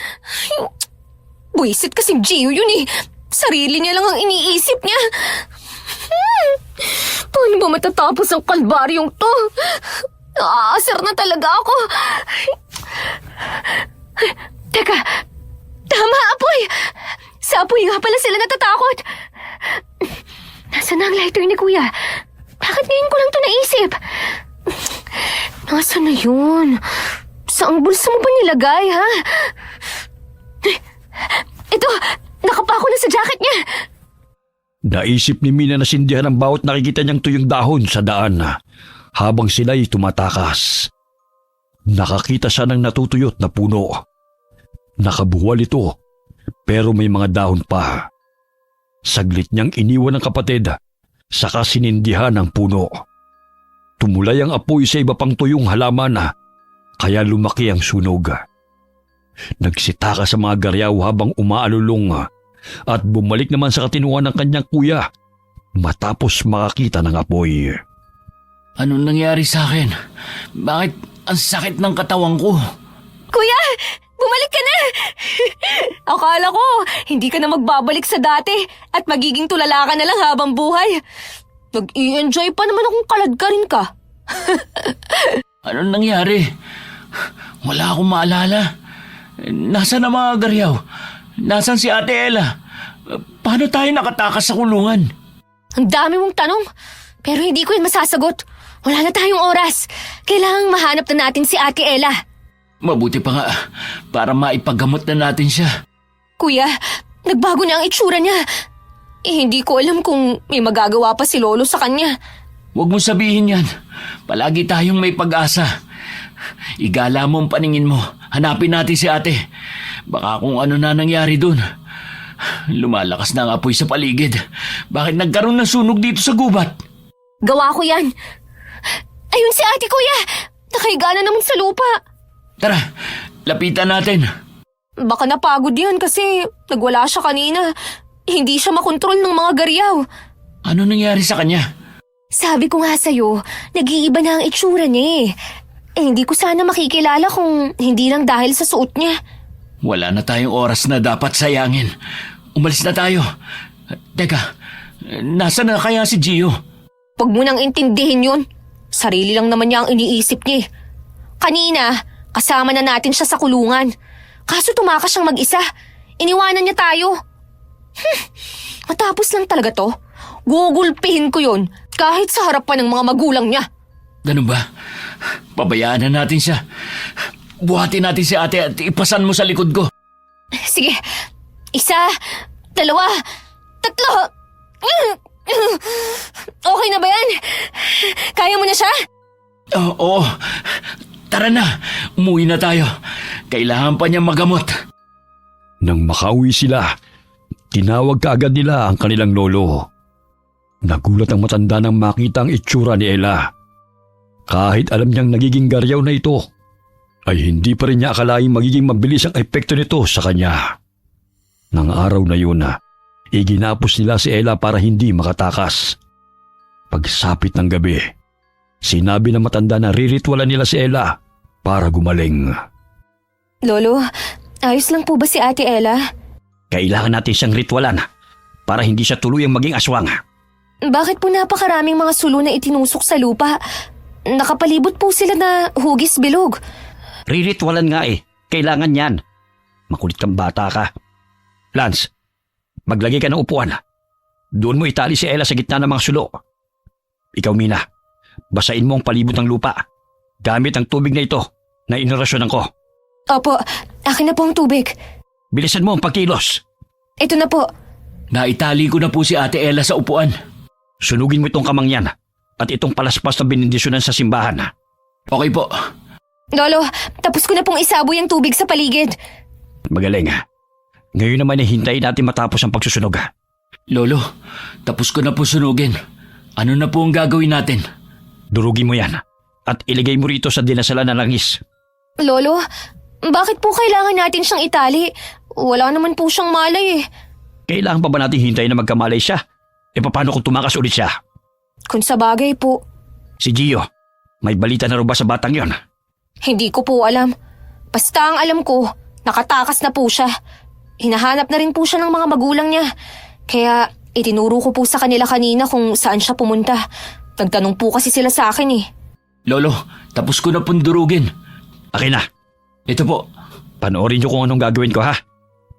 Buisit kasing Gio yun eh. Sarili niya lang ang iniisip niya. Paano ba matatapos ang kalbaryong to? Naaasar na talaga ako. Teka, tama Apoy. Sa Apoy nga pala sila natatakot. Nasaan na ang lighter ni Kuya? Bakit ngayon ko lang to naisip? isip. Nasaan na yun? Saang bulsa mo ba nilagay, ha? Ito, nakapako na sa jacket niya. Naisip ni Mina na sindihan ang bawat nakikita niyang tuyong dahon sa daan habang sila'y tumatakas. Nakakita siya ng natutuyot na puno. Nakabuwal ito pero may mga dahon pa. Saglit niyang iniwan ng kapatid saka sinindihan ang puno. Tumulay ang apoy sa iba pang tuyong halaman kaya lumaki ang sunog. Nagsitaka sa mga garyaw habang umaalulong at bumalik naman sa katinuan ng kanyang kuya matapos makakita ng apoy. Anong nangyari sa akin? Bakit ang sakit ng katawan ko? Kuya, bumalik ka na! Akala ko, hindi ka na magbabalik sa dati at magiging tulala ka na lang habang buhay. Nag-i-enjoy pa naman akong kaladkarin ka. Anong nangyari? Wala akong maalala. Nasaan ang mga garyaw? Nasaan si Ate Ella? Paano tayo nakatakas sa kulungan? Ang dami mong tanong, pero hindi ko yun masasagot. Wala na tayong oras. Kailangang mahanap na natin si Ate Ella. Mabuti pa nga para maipagamot na natin siya. Kuya, nagbago na ang itsura niya. Hindi ko alam kung may magagawa pa si Lolo sa kanya. Huwag mong sabihin yan. Palagi tayong may pag-asa. Igala mo ang paningin mo. Hanapin natin si ate. Baka kung ano na nangyari dun. Lumalakas na ang apoy sa paligid. Bakit nagkaroon ng sunog dito sa gubat? Gawa ko yan. Ayun si ate, kuya. Nakahiga na naman sa lupa. Tara, lapitan natin. Baka napagod yan kasi nagwala siya kanina. Hindi siya makontrol ng mga garyaw. Ano nangyari sa kanya? Sabi ko nga sa'yo, nag-iiba na ang itsura niya eh. Hindi ko sana makikilala kung hindi lang dahil sa suot niya. Wala na tayong oras na dapat sayangin. Umalis na tayo. Teka, nasaan na kaya si Gio? Huwag mo nang intindihin yun. Sarili lang naman niya ang iniisip niya. Kanina, kasama na natin siya sa kulungan. Kaso tumakas siyang mag-isa. Iniwanan niya tayo. Matapos lang talaga to. Gugulpihin ko yun kahit sa harapan ng mga magulang niya. Ganun ba? Pabayaan na natin siya. Buhatin natin si ate at ipasan mo sa likod ko. Sige, 1, 2, 3. Okay na ba yan? Kaya mo na siya? Oo. Tara na. Umuwi na tayo. Kailangan pa niya magamot. Nang makauwi sila, tinawag kaagad nila ang kanilang lolo. Nagulat ang matanda nang makita ang itsura ni Ella. Kahit alam niyang nagiging garyaw na ito, ay hindi pa rin niya akalaing magiging mabilis ang epekto nito sa kanya. Nang araw na yun, iginapos nila si Ella para hindi makatakas. Pagsapit ng gabi, sinabi ng matanda na riritwalan nila si Ella para gumaling. Lolo, ayos lang po ba si Ate Ella? Kailangan natin siyang ritwalan para hindi siya tuluyang maging aswang. Bakit po napakaraming mga sulo na itinusok sa lupa? Nakapalibot po sila na hugis bilog. Riritwalan nga eh. Kailangan yan. Makulit kang bata ka. Lance, maglagay ka ng upuan. Doon mo itali si Ella sa gitna ng mga sulo. Ikaw, Mina, basain mo ang palibot ng lupa. Gamit ang tubig na ito na inorasyonan ko. Opo, akin na po ang tubig. Bilisan mo ang pagkilos. Ito na po. Naitali ko na po si Ate Ella sa upuan. Sunugin mo itong kamang yan at itong palaspas na benedisyonan sa simbahan. Okay po. Lolo, tapos ko na pong isaboy ang tubig sa paligid. Magaling. Ngayon naman hintayin natin matapos ang pagsusunog. Lolo, tapos ko na po sunugin. Ano na po ang gagawin natin? Durugin mo yan at iligay mo rito sa dinasalan na langis. Lolo, bakit po kailangan natin siyang itali? Wala naman po siyang malay eh. Kailangan pa ba natin hintayin na magkamalay siya? E paano kung tumakas ulit siya? Kung sa bagay po. Si Gio, may balita na rin ba sa batang yon? Hindi ko po alam. Basta ang alam ko, nakatakas na po siya. Hinahanap na rin po siya ng mga magulang niya. Kaya itinuro ko po sa kanila kanina kung saan siya pumunta. Nagtanong po kasi sila sa akin eh. Lolo, tapos ko na pong durugin. Akin na. Ito po. Panoorin niyo kung anong gagawin ko ha.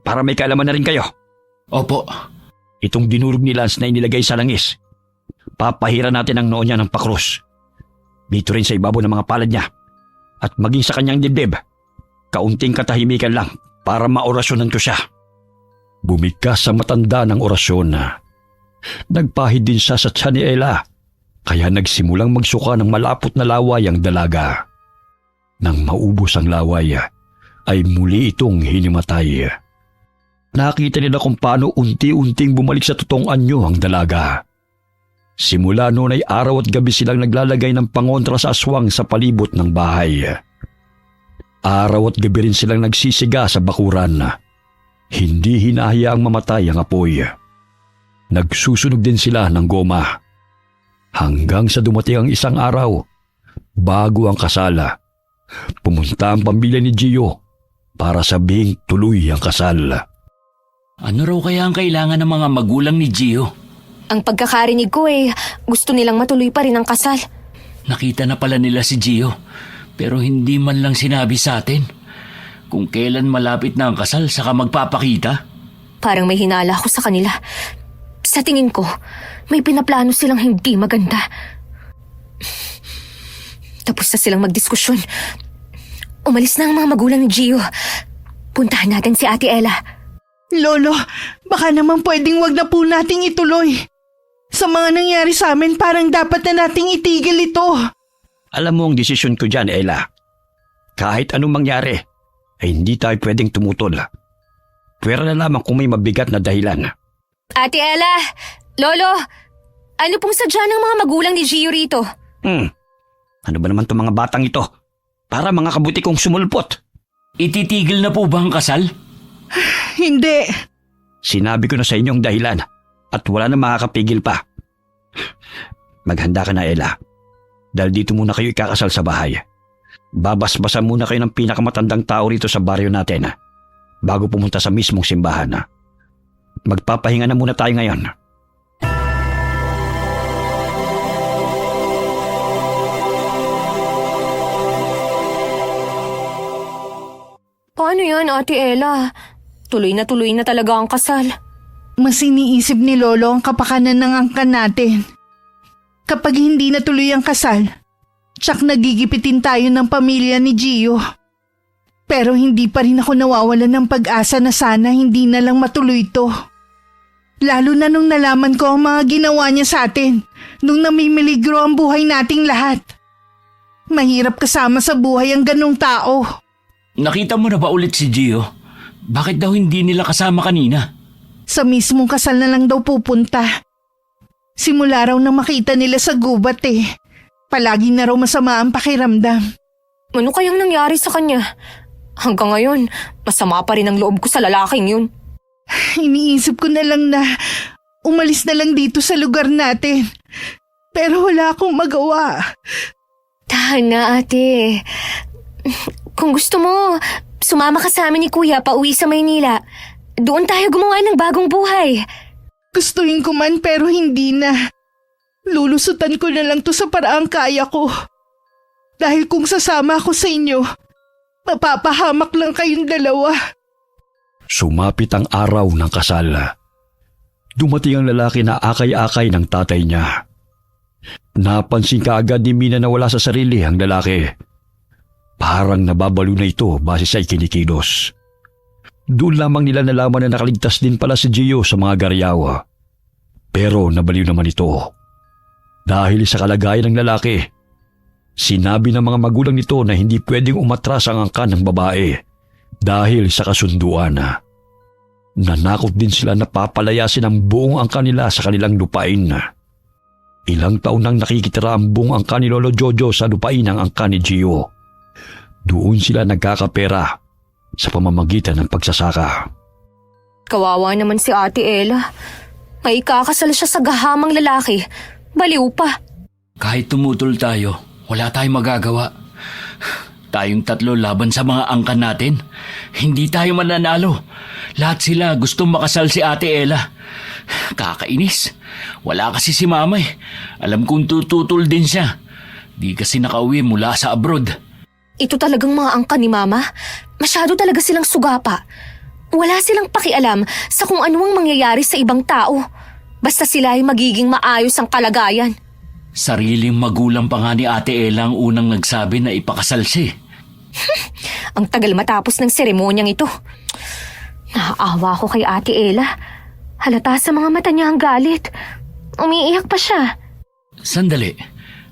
Para may kaalaman na rin kayo. Opo. Itong dinurog ni Lance na inilagay sa langis. Papahira natin ang noo niya ng pakrus. Dito rin sa ibabaw ng mga palad niya. At maging sa kanyang dibdib, kaunting katahimikan lang para maorasyonan ko siya. Bumigkas sa matanda ng orasyon. Nagpahid din siya sa tiyan ni Ella, kaya nagsimulang magsuka ng malapot na laway ang dalaga. Nang maubos ang laway, ay muli itong hinimatay. Nakita nila kung paano unti-unting bumalik sa totoong anyo ang dalaga. Simula noon ay araw at gabi silang naglalagay ng pangontra sa aswang sa palibot ng bahay. Araw at gabi rin silang nagsisiga sa bakuran. Hindi hinahayaang mamatay ang apoy. Nagsusunog din sila ng goma. Hanggang sa dumating ang isang araw, bago ang kasala, pumunta ang pamilya ni Gio para sabihing tuloy ang kasal. Ano raw kaya ang kailangan ng mga magulang ni Gio? Ang pagkakarinig ko gusto nilang matuloy pa rin ang kasal. Nakita na pala nila si Gio, pero hindi man lang sinabi sa atin. Kung kailan malapit na ang kasal, saka magpapakita. Parang may hinala ako sa kanila. Sa tingin ko, may pinaplano silang hindi maganda. Tapos na silang magdiskusyon. Umalis na ang mga magulang ni Gio. Puntahan natin si Ate Ella. Lolo, baka naman pwedeng wag na po nating ituloy. Sa mga nangyari sa amin, parang dapat na nating itigil ito. Alam mo ang desisyon ko dyan, Ella. Kahit anong mangyari, ay hindi tayo pwedeng tumutol. Pwera na lamang kung may mabigat na dahilan. Ate Ella! Lolo! Ano pong sadya ng mga magulang ni Gio rito? Ano ba naman itong mga batang ito? Para mga kabuti kong sumulpot. Ititigil na po ba ang kasal? Hindi. Sinabi ko na sa inyong dahilan at wala na makakapigil pa. Maghanda ka na, Ella. Dahil dito muna kayo ikakasal sa bahay. Babasbasan muna kayo ng pinakamatandang tao rito sa baryo natin bago pumunta sa mismong simbahan. Magpapahinga na muna tayo ngayon. Paano yan, Ate Ella? Tuloy na talaga ang kasal. Mas iniisip ni Lolo ang kapakanan ng angkan natin. Kapag hindi natuloy ang kasal, tsak nagigipitin tayo ng pamilya ni Gio. Pero hindi pa rin ako nawawalan ng pag-asa na sana hindi na lang matuloy to. Lalo na nung nalaman ko ang mga ginawa niya sa atin, nung namimiligro ang buhay nating lahat. Mahirap kasama sa buhay ang ganong tao. Nakita mo na ba ulit si Gio? Bakit daw hindi nila kasama kanina? Sa mismong kasal na lang daw pupunta. Simula raw na makita nila sa gubat Palagi na raw masama ang pakiramdam. Ano kayang nangyari sa kanya? Hanggang ngayon, masama pa rin ang loob ko sa lalaking yun. Iniisip ko na lang na umalis na lang dito sa lugar natin. Pero wala akong magawa. Tahan na, ate. Kung gusto mo, sumama ka sa amin ni Kuya pauwi sa Maynila. Doon tayo gumawa ng bagong buhay. Gustuhin ko man pero hindi na. Lulusutan ko na lang to sa paraang kaya ko. Dahil kung sasama ako sa inyo, mapapahamak lang kayong dalawa. Sumapit ang araw ng kasal. Dumating ang lalaki na akay-akay ng tatay niya. Napansin kaagad ni Mina na wala sa sarili ang lalaki. Parang nababalo na ito base sa ikinikilos. Doon lamang nila nalaman na nakaligtas din pala si Gio sa mga garyawa. Pero nabaliw naman ito. Dahil sa kalagayan ng lalaki, sinabi ng mga magulang nito na hindi pwedeng umatras ang angkan ng babae dahil sa kasunduan. Nanakot din sila na papalayasin ang buong angkan nila sa kanilang lupain. Ilang taon nang nakikitira ang buong angkan ni Lolo Jojo sa lupain ng angkan ni Gio. Doon sila nagkakapera sa pamamagitan ng pagsasaka. Kawawa naman si Ate Ella. May kakasal siya sa gahamang lalaki. Baliw pa. Kahit tumutol tayo, wala tayong magagawa. Tayong tatlo laban sa mga angkan natin. Hindi tayo mananalo. Lahat sila gustong makasal si Ate Ella. Kakainis. Wala kasi si Mama Alam kong tututol din siya. Di kasi nakauwi mula sa abroad. Ito talagang mga angkan ni Mama. Masyado talaga silang sugapa. Wala silang pakialam sa kung ano ang mangyayari sa ibang tao. Basta sila ay magiging maayos ang kalagayan. Sariling magulang pa nga ni Ate Ella ang unang nagsabi na ipakasal siya. Ang tagal matapos ng seremonyang ito. Naaawa ko kay Ate Ella. Halata sa mga mata niya ang galit. Umiiyak pa siya. Sandali,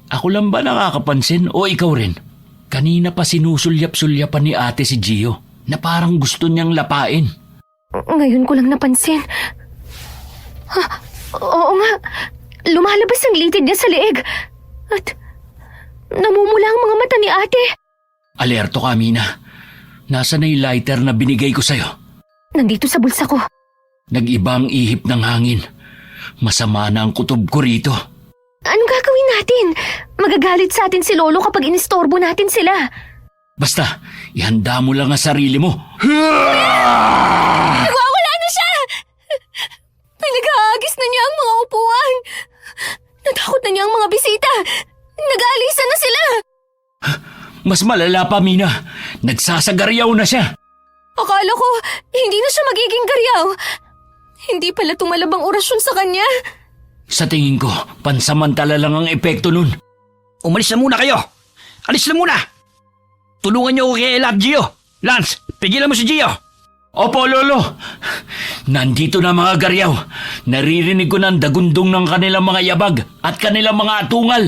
ako lang ba nakakapansin o ikaw rin? Kanina pa sinusulyap-sulyapan ni ate si Gio na parang gusto niyang lapain. Ngayon ko lang napansin. Ha, oo nga. Lumalabas ang litid niya sa leeg. At namumula ang mga mata ni ate. Alerto ka, Mina. Nasaan na yung lighter na binigay ko sa'yo? Nandito sa bulsa ko. Nag-iba ang ihip ng hangin. Masama na ang kutob ko rito. Anong gagawin natin? Magagalit sa atin si Lolo kapag inistorbo natin sila. Basta, ihanda mo lang ang sarili mo. Nagwawala na siya! Pinag-aagis na niya ang mga upuan. Natakot na niya ang mga bisita. Nag-aalisan na sila. Mas malala pa, Mina. Nagsasagaryaw na siya. Akala ko, hindi na siya magiging garyaw. Hindi pala tumalabang orasyon sa kanya. Sa tingin ko, pansamantala lang ang epekto nun. Umalis na muna kayo! Alis na muna! Tulungan niyo ako kay Ella at Gio! Lance, pigilan mo si Gio! Opo, Lolo. Nandito na mga garyaw. Naririnig ko ng dagundong ng kanilang mga yabag at kanilang mga atungal.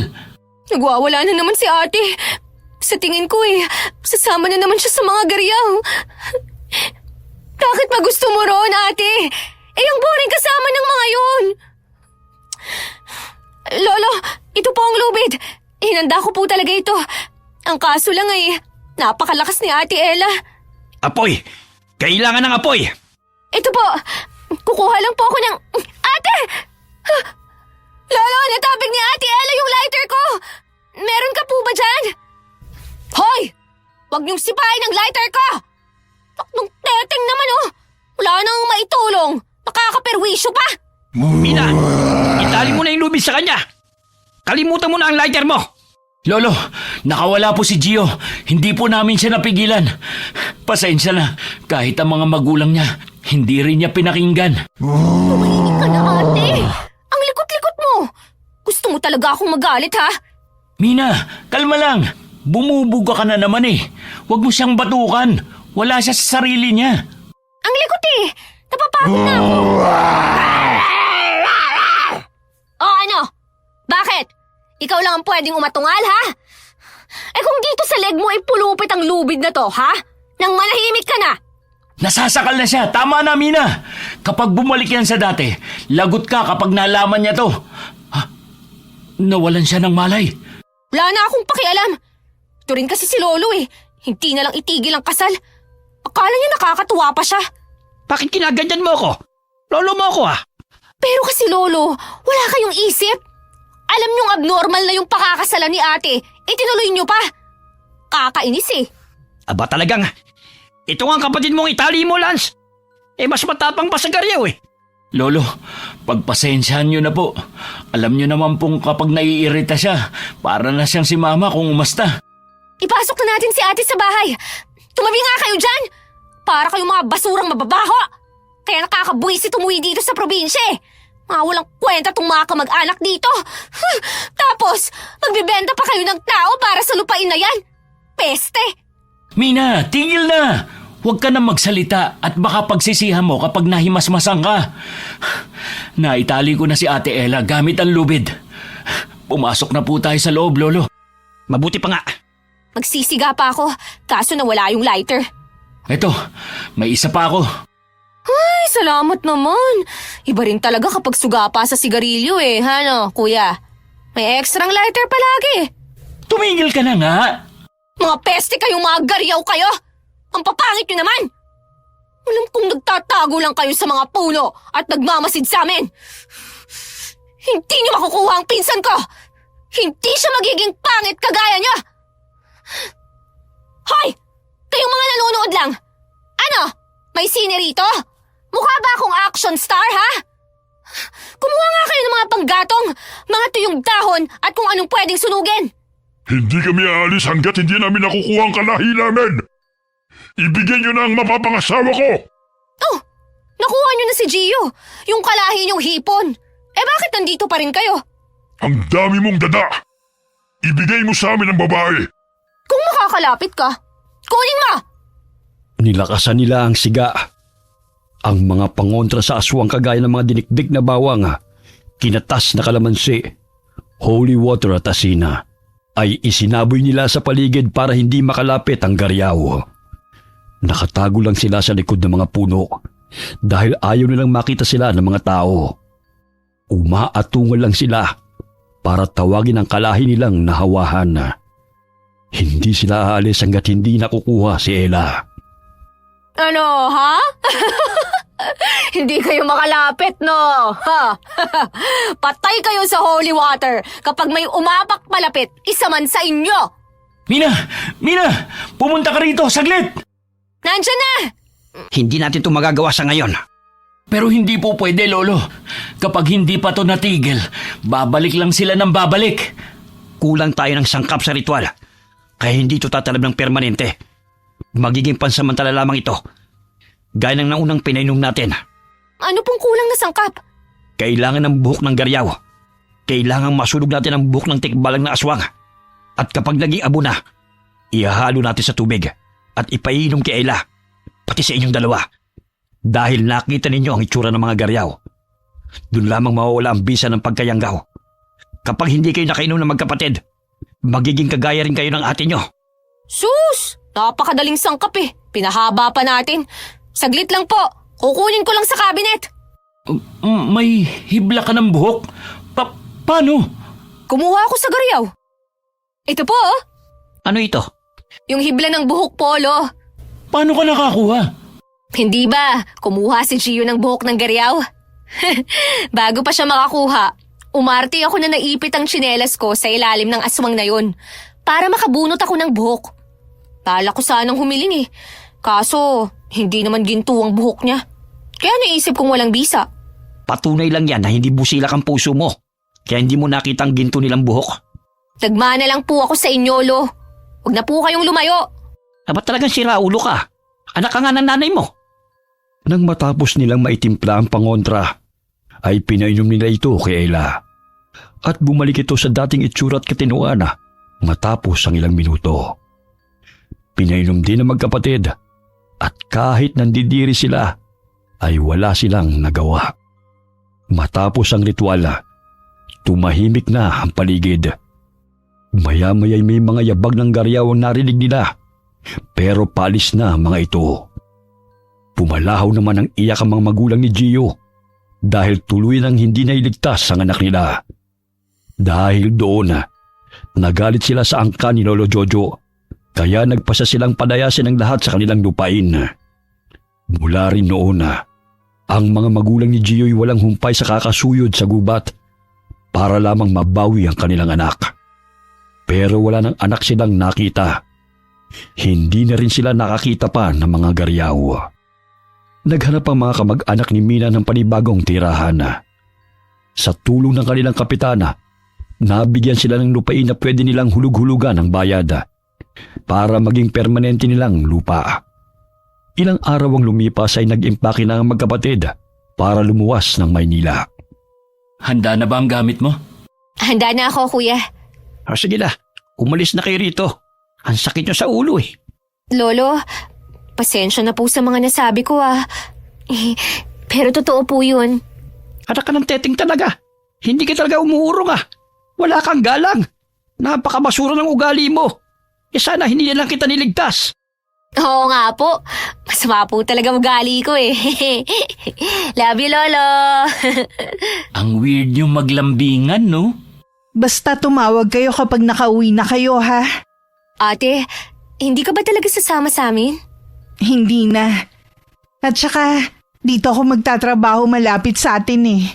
Nagwawala na naman si ate. Sa tingin ko sasama na naman siya sa mga garyaw. Bakit ba gusto mo roon, ate? Ang boring kasama ng mga yun. Lolo, ito po ang lubid. Hinanda ko po talaga ito. Ang kaso lang napakalakas ni Ate Ella. Apoy! Kailangan ng apoy! Ito po, kukuha lang po ako ng... Ate! Lolo, natabig ni Ate Ella yung lighter ko. Meron ka po ba dyan? Hoy! Huwag niyong sipain ang lighter ko! Taknong teteng naman Wala nang maitulong. Nakakaperwisyo pa. Mina! Itali mo na yung lubid sa kanya! Kalimutan mo na ang lighter mo! Lolo, nakawala po si Gio. Hindi po namin siya napigilan. Pasensya na. Kahit ang mga magulang niya, hindi rin niya pinakinggan. Tumahimik ka na, ate. Ang likot-likot mo. Gusto mo talaga akong magalit, ha? Mina, kalma lang. Bumubuga ka na naman Huwag mo siyang batukan. Wala siya sa sarili niya. Ang likot Napapagod na ako. O ano? Bakit? Ikaw lang ang pwedeng umatungal, ha? Kung dito sa leg mo pulupit ang lubid na to, ha? Nang manahimik ka na. Nasasakal na siya. Tama na, Mina. Kapag bumalik yan sa dati, lagot ka kapag nalaman niya to. Nawalan siya ng malay. Wala na akong pakialam. Ito rin kasi si Lolo Hindi na lang itigil ang kasal. Akala niya nakakatuwa pa siya. Bakit kinaganyan mo ako? Lolo mo ako Pero kasi Lolo, wala kayong isip. Alam niyong abnormal na yung pakakasalan ni ate. Tinuloy niyo pa. Kakainis Aba talagang, ito nga ang kapatid mong itali mo, Lance. Mas matapang pa sa garyaw Lolo, pagpasensyahan niyo na po. Alam niyo naman pong kapag naiirita siya, para na siyang si Mama kung umasta. Ipasok na natin si ate sa bahay. Tumabi nga kayo dyan. Para kayong mga basurang mababaho. Kaya nakakabuisit umuwi dito sa probinsya Mga walang kwenta tong mga kamag-anak dito. Tapos, magbibenta pa kayo ng tao para sa lupain na yan. Peste! Mina, tigil na! Huwag ka na magsalita at baka pagsisihan mo kapag nahimasmasan ka. Naitali ko na si Ate Ella gamit ang lubid. Pumasok na po tayo sa loob, Lolo. Mabuti pa nga. Magsisiga pa ako, kaso nawala yung lighter. Eto, may isa pa ako. Ay, salamat naman. Iba rin talaga kapag suga pa sa sigarilyo Hano, kuya? May extrang lighter palagi. Tumigil ka na nga. Mga peste kayong mga garyaw kayo. Ang papangit nyo naman. Alam kong nagtatago lang kayo sa mga puno at nagmamasid sa amin. Hindi nyo makukuha ang pinsan ko. Hindi siya magiging pangit kagaya nyo. Hoy! Kayong mga nanonood lang. Ano? May sine rito? Mukha ba akong action star, ha? Kumuha nga kayo ng mga panggatong, mga tuyong dahon at kung anong pwedeng sunugin. Hindi kami aalis hanggat hindi namin nakukuha ang kalahi namin. Ibigay niyo na ang mapapangasawa ko. Oh, nakuha nyo na si Gio, yung kalahi niyong hipon. Bakit nandito pa rin kayo? Ang dami mong dada! Ibigay mo sa amin ang babae! Kung makakalapit ka, kunin mo! Nilakasan nila ang siga. Ang mga pangontra sa aswang kagaya ng mga dinikdik na bawang, kinatas na kalamansi, holy water at asina, ay isinaboy nila sa paligid para hindi makalapit ang garyaw. Nakatago lang sila sa likod ng mga puno dahil ayaw nilang makita sila ng mga tao. Umaatungal lang sila para tawagin ang kalahi nilang nahawahan. Hindi sila aalis hanggat hindi nakukuha si Ella. Ano, ha? Hindi kayo makalapit, no? Ha? Patay kayo sa holy water kapag may umapak malapit, isa man sa inyo! Mina! Mina! Pumunta ka rito, saglit! Nandiyan na! Hindi natin ito magagawa sa ngayon. Pero hindi po pwede, Lolo. Kapag hindi pa to natigil, babalik lang sila ng babalik. Kulang tayo ng sangkap sa ritual. Kaya hindi ito tatalab ng permanente. Magiging pansamantala lamang ito. Gaya ng naunang pinainom natin. Ano pong kulang na sangkap? Kailangan ng buhok ng garyaw. Kailangan masunog natin ang buhok ng tikbalang na aswang. At kapag naging abo na, ihahalo natin sa tubig at ipainom kay Ella, pati sa inyong dalawa. Dahil nakita ninyo ang itsura ng mga garyaw. Doon lamang mawawala ang bisa ng pagkayanggaw. Kapag hindi kayo nakainom ng magkapatid, magiging kagaya rin kayo ng ate nyo. Sus! Napakadaling sangkap eh. Pinahaba pa natin. Saglit lang po. Kukunin ko lang sa cabinet. May hibla ka ng buhok? Paano? Kumuha ako sa garyaw. Ito po, oh. Ano ito? Yung hibla ng buhok, Polo. Paano ka nakakuha? Hindi ba? Kumuha si Gio ng buhok ng garyaw. Bago pa siya makakuha, umarte ako na naipit ang tsinelas ko sa ilalim ng aswang na yon para makabunot ako ng buhok. Bala ko sanang humiling eh. Kaso, hindi naman ginto ang buhok niya. Kaya naisip kong walang bisa. Patunay lang yan na hindi busilak ang puso mo. Kaya hindi mo nakita ang ginto nilang buhok. Nagmana lang po ako sa inyo, Lo. Huwag na po kayong lumayo. Ba't talagang siraulo ka? Anak ka nga ng nanay mo. Nang matapos nilang maitimpla ang pangontra, ay pinainom nila ito kay Ella. At bumalik ito sa dating itsura at katinuan matapos ang ilang minuto. Pinainom din ang magkapatid at kahit nandidiri sila, ay wala silang nagawa. Matapos ang ritual, tumahimik na ang paligid. Maya-maya'y may mga yabag ng garyaw ang narinig nila, pero palis na ang mga ito. Pumalahaw naman ang iyak ang mga magulang ni Gio dahil tuloy nang hindi nailigtas ang anak nila. Dahil doon, nagalit sila sa angka ni Lolo Jojo, kaya nagpasa silang padayasin ang lahat sa kanilang lupain. Mula rin noon, ang mga magulang ni Gio'y walang humpay sa kakasuyod sa gubat para lamang mabawi ang kanilang anak. Pero wala nang anak silang nakita. Hindi na rin sila nakakita pa ng mga garyaw. Naghanap ang mga kamag-anak ni Mina ng panibagong tirahan. Sa tulong ng kanilang kapitana, nabigyan sila ng lupain na pwede nilang hulug-hulugan ng bayad para maging permanente nilang lupa. Ilang araw ang lumipas ay nag-impake na ang magkapatid para lumuwas ng Maynila. Handa na ba ang gamit mo? Handa na ako, kuya. Sige na, umalis na kayo rito. Ang sakit nyo sa ulo eh. Lolo, pasensya na po sa mga nasabi ko Pero totoo po yun. Anak ka ng teteng talaga. Hindi ka talaga umuurong Wala kang galang. Napakabasura ng ugali mo. Sana hindi na lang kita niligtas. Oo nga po. Masama po talaga ugali ko Love you, Lolo. Ang weird yung maglambingan, no? Basta tumawag kayo kapag nakauwi na kayo, ha? Ate, hindi ka ba talaga sasama sa amin? Hindi na. At saka, dito ako magtatrabaho malapit sa atin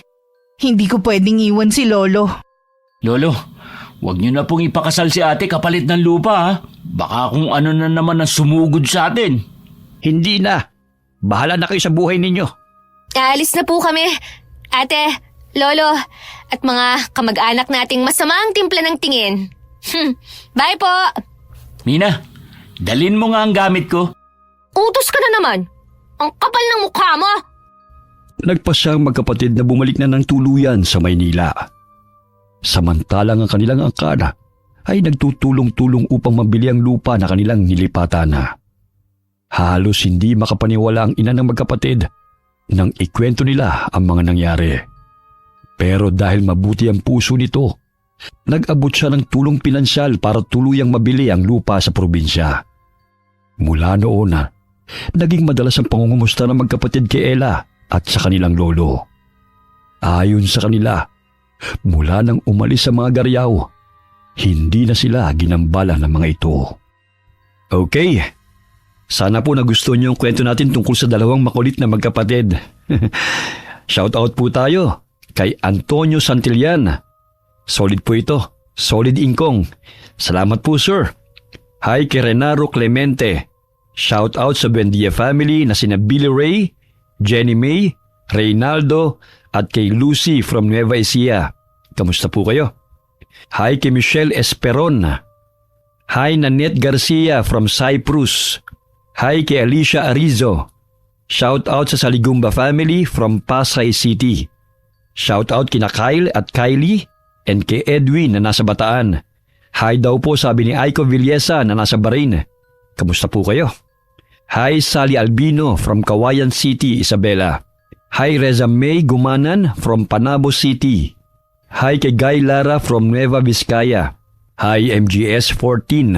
Hindi ko pwedeng iwan si Lolo. Lolo, huwag niyo na pong ipakasal si ate kapalit ng lupa, Baka kung ano na naman ang sumugod sa atin. Hindi na. Bahala na kayo sa buhay ninyo. Aalis na po kami. Ate, Lolo, at mga kamag-anak nating masama ang timpla ng tingin. Bye po! Mina, dalin mo nga ang gamit ko. Utos ka na naman. Ang kapal ng mukha mo. Nagpasya ang magkapatid na bumalik na ng tuluyan sa Maynila. Samantalang ang kanilang angkan ay nagtutulong-tulong upang mabili ang lupa na kanilang nilipatan. Halos hindi makapaniwala ang ina ng magkapatid nang ikwento nila ang mga nangyari. Pero dahil mabuti ang puso nito, nag-abot siya ng tulong pinansyal para tuluyang mabili ang lupa sa probinsya. Mula noon, naging madalas ang pangungumusta ng magkapatid kay Ella at sa kanilang lolo. Ayon sa kanila, mula nang umalis sa mga Garyaw, hindi na sila ginambala ng mga ito. Okay, sana po nagustuhan niyo yung kwento natin tungkol sa dalawang makulit na magkapatid. Shoutout po tayo kay Antonio Santillan. Solid po ito, solid ingkong. Salamat po sir. Hi kay Renaro Clemente. Shoutout sa Buendia family na sina Billy Ray, Jenny May, Reynaldo at kay Lucy from Nueva Ecija. Kamusta po kayo? Hi kay Michelle Esperon. Hi Nanette Garcia from Cyprus. Hi kay Alicia Arizo. Shoutout sa Saligumba family from Pasay City. Shoutout kina Kyle at Kylie and kay Edwin na nasa Bataan. Hi daw po sabi ni Aiko Villesa na nasa Bahrain. Kamusta po kayo? Hi Sally Albino from Kawayan City, Isabela. Hi Reza May Gumanan from Panabo City. Hi kay Guy Lara from Nueva Vizcaya. Hi MGS 14.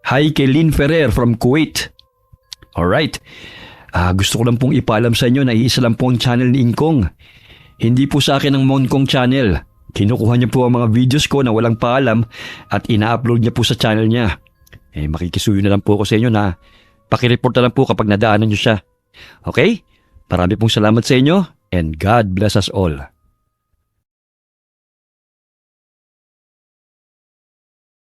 Hi kay Lynn Ferrer from Kuwait. Alright, gusto ko lang pong ipaalam sa inyo na iisa lang po ang channel ni Ingkong. Hindi po sa akin ang Monkong channel. Kinukuha niya po ang mga videos ko na walang paalam at ina-upload niya po sa channel niya. Makikisuyo na lang po ako sa inyo na pakireport na lang po kapag nadaanan niyo siya. Okay? Marami pong salamat sa inyo and God bless us all.